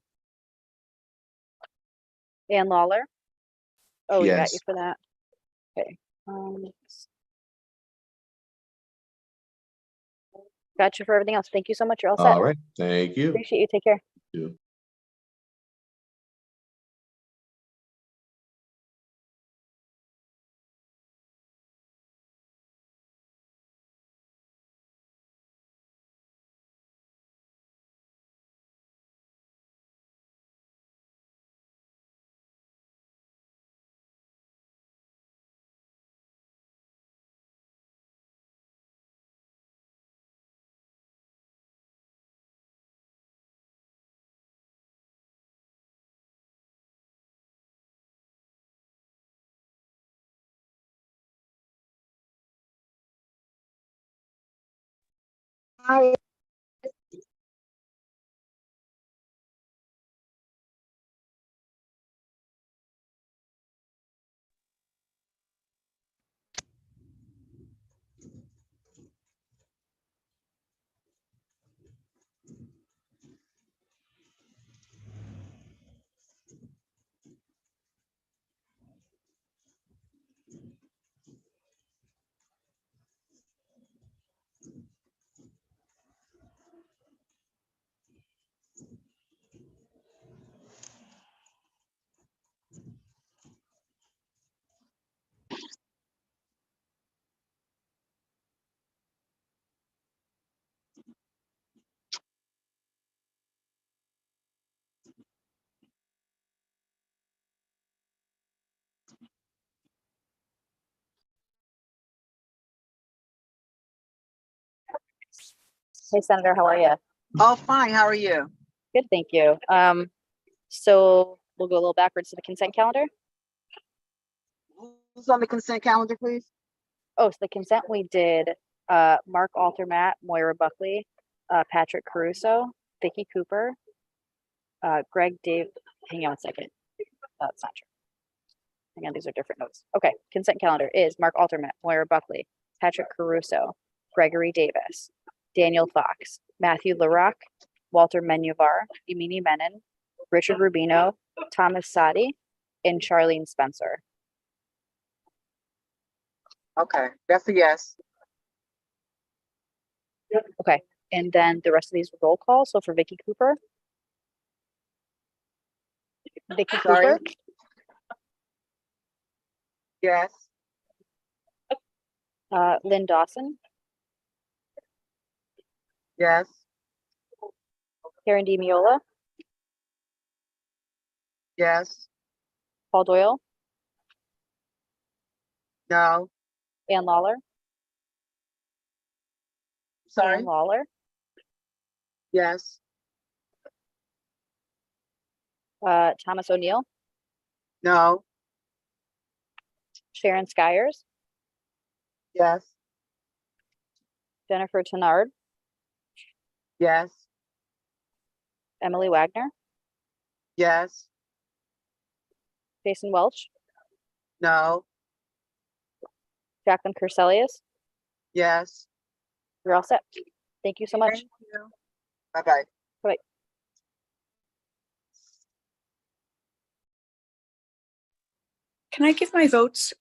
Ann Lawler. Oh, we got you yes. for that. Okay. Got you for everything else. Thank you so much. You're all set. All right, thank you. Appreciate you. Take care. You. Hey, Senator, how are you? Oh, fine. How are you? Good, thank you. So we'll go a little backwards to the consent calendar. Who's on the consent calendar, please? Oh, so the consent we did, Mark Altermat, Moira Buckley, Patrick Caruso, Vicki Cooper, Greg Dave, hang on a second. That's not true. Hang on, these are different notes. Okay, consent calendar is Mark Altermat, Moira Buckley, Patrick Caruso, Gregory Davis, Daniel Fox, Matthew LaRock, Walter Menuvar, Yamini Menon, Richard Rubino, Thomas Sadi, and Charlene Spencer. Okay, that's a yes. Okay, and then the rest of these roll call. So for Vicki Cooper. Vicki Sorry. Cooper, Yes. Lynn Dawson, Yes. Karen DiMeola, Yes. Paul Doyle, No. Ann Lawler, Sorry. Ann Lawler, Yes. Thomas O'Neill, No. Sharon Skyers, Yes. Jennifer Tenard, Yes. Emily Wagner, Yes. Jason Welch, No. Jacqueline Curselius. Yes. You're all set. Thank you so much. Thank you. Bye-bye. Bye. Can I give my votes?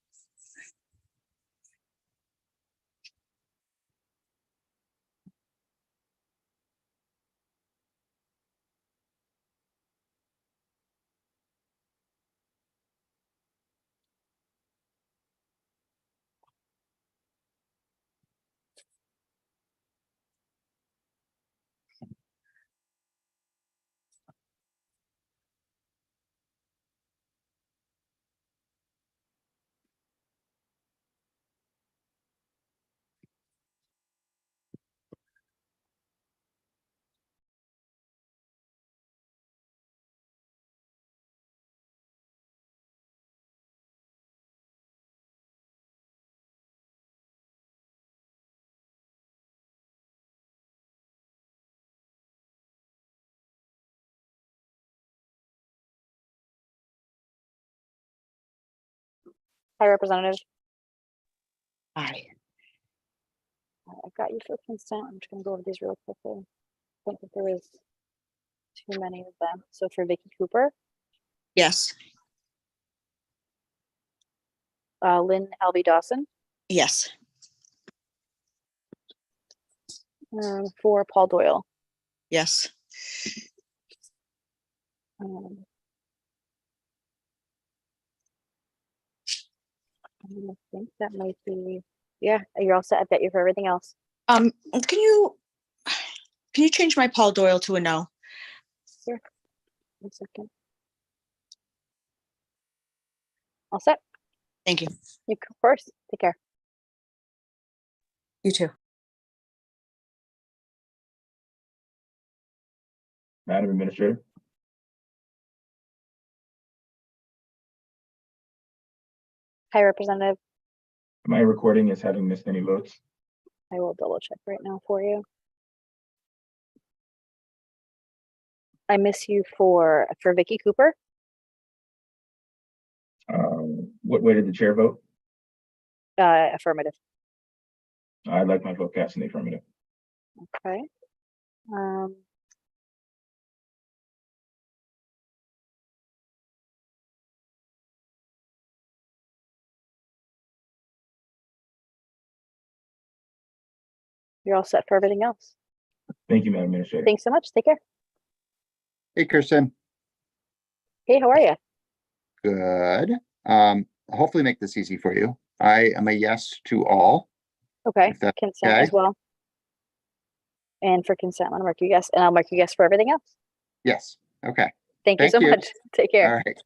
Hi, Representative. Hi. I've got you for consent. I'm just gonna go over these real quickly. I don't think there was too many of them. So for Vicki Cooper, Yes. Lynn Alvaree Dawson, Yes. for Paul Doyle. Yes. Um, I think that might be, yeah, you're all set. I've got you for everything else. Can you change my Paul Doyle to a no? Here, 1 second. All set. Thank you. You, of course. Take care. You too. Madam Administrator. Hi, Representative. My recording is having missed any votes. I will double check right now for you. I miss you for Vicki Cooper. What way did the chair vote? Affirmative. I'd like my vote cast in the affirmative. Okay. You're all set for everything else. Thank you, Madam Administrator. Thanks so much. Take care. Hey, Kirsten. Hey, how are you? Good. Hopefully make this easy for you. I am a yes to all. Okay. If that's Consent okay. as well. And for consent, I'm gonna mark you yes, and I'll mark you yes for everything else. Yes. Okay. Thank you so much. Take care. All right.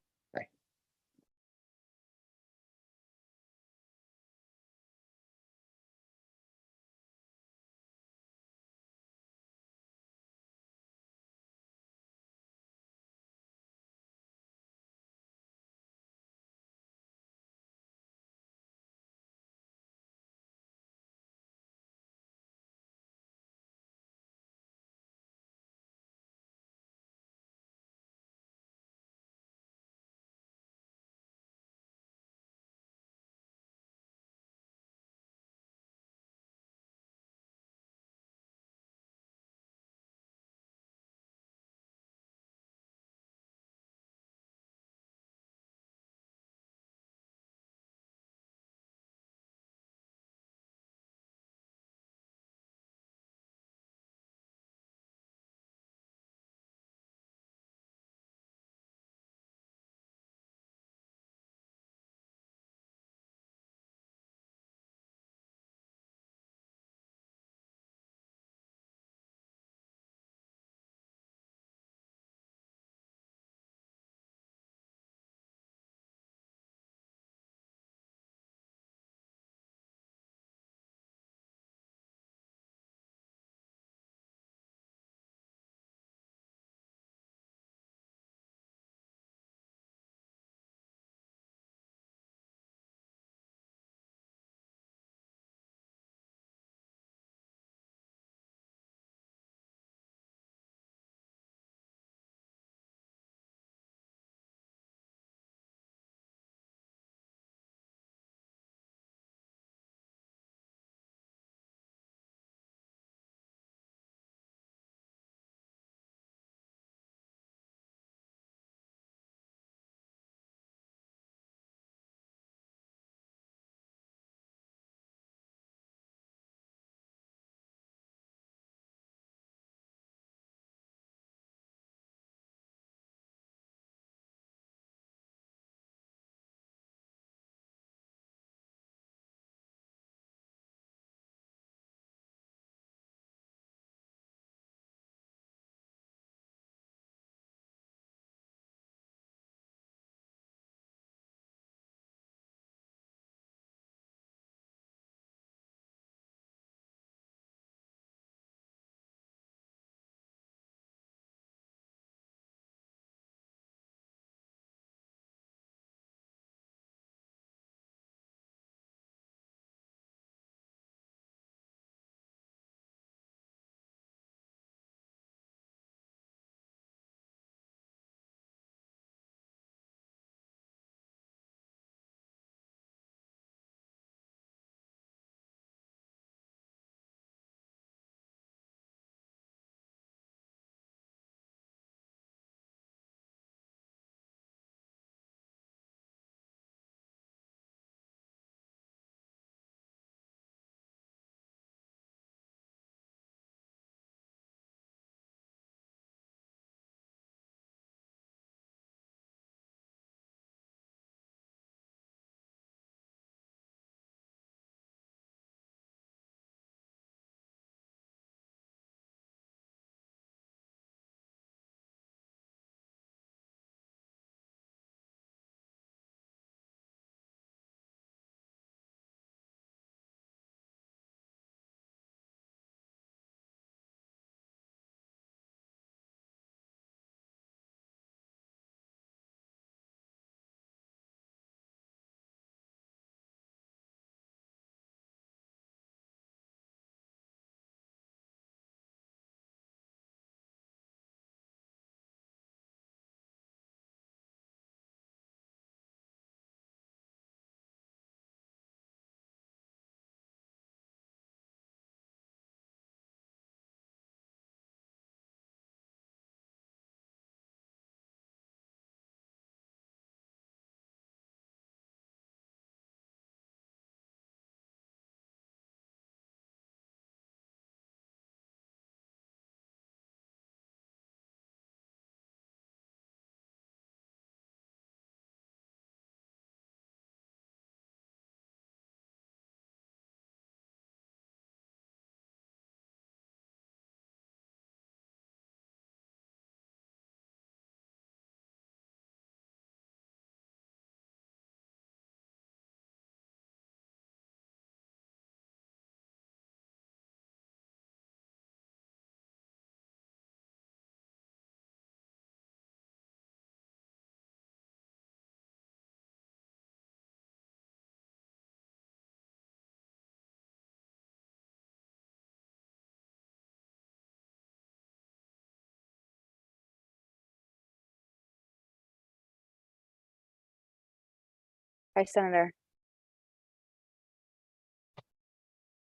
Hi, Senator.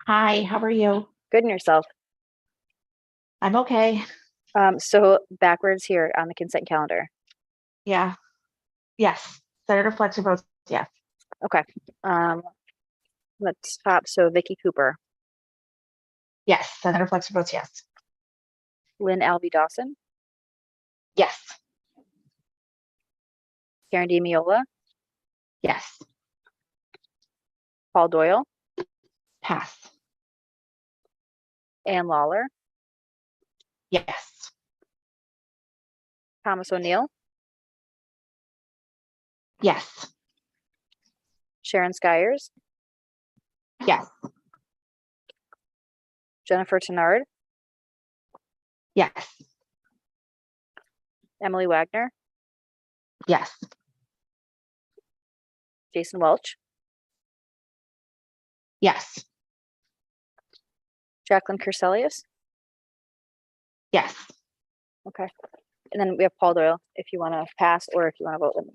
Hi, how are you? Good, and yourself? I'm okay. So backwards here on the consent calendar. Yeah. Yes. Senator Fletcher votes yes. Okay. Let's top. So Vicki Cooper, Yes. Senator Fletcher votes yes. Lynn Alvaree Dawson, Yes. Sharon DiMeola, Yes. Paul Doyle, Pass. Ann Lawler, Yes. Thomas O'Neill, Yes. Sharon Skyers, Yes. Jennifer Tenard, Yes. Emily Wagner, Yes. Jason Welch, Yes. Jacqueline Kerselius. Yes. Okay. And then we have Paul Doyle, if you want to pass or if you want to vote with me.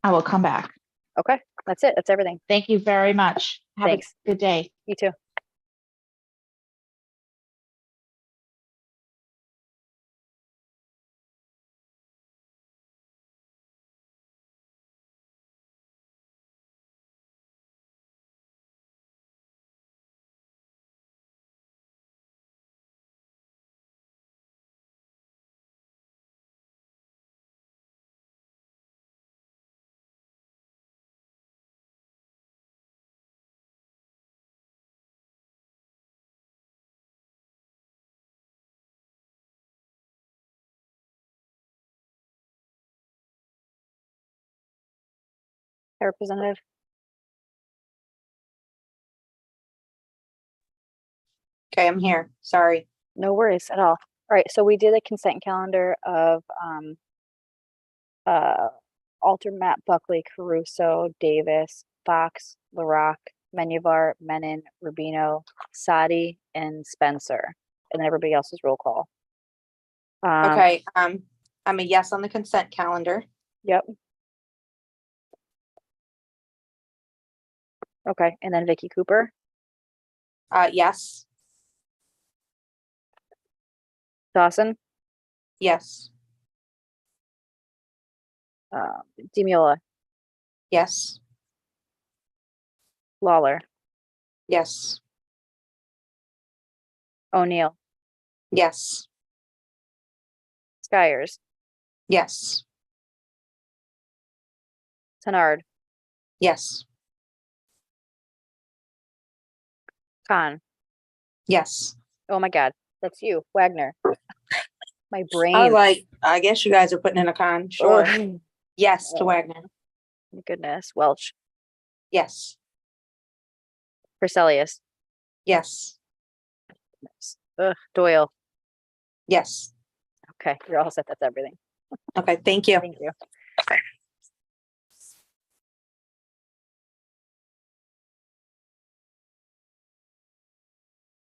I will come back. Okay, that's it. That's everything. Thank you very much. Have Thanks. a good day. You too. Hi, Representative. Okay, I'm here. Sorry. No worries at all. All right, so we did a consent calendar of Alter, Matt, Buckley, Caruso, Davis, Fox, LaRock, Menuvar, Menon, Rubino, Sadi, and Spencer. And then everybody else's roll call. Okay, I'm a yes on the consent calendar. Yep. Okay, and then Vicki Cooper, Yes. Dawson, Yes. DiMeola, Yes. Lawler, Yes. O'Neill, Yes. Skyers, Yes. Tenard, Yes. Khan. Yes. Oh my God, that's you, Wagner. My brain. I was like, I guess you guys are putting in a con. Sure. Ugh. Yes to Oh. Wagner. My goodness, Welch, Yes. Perselius, Yes. Doyle. Yes. Okay, you're all set. That's everything. Okay, thank you. Thank you.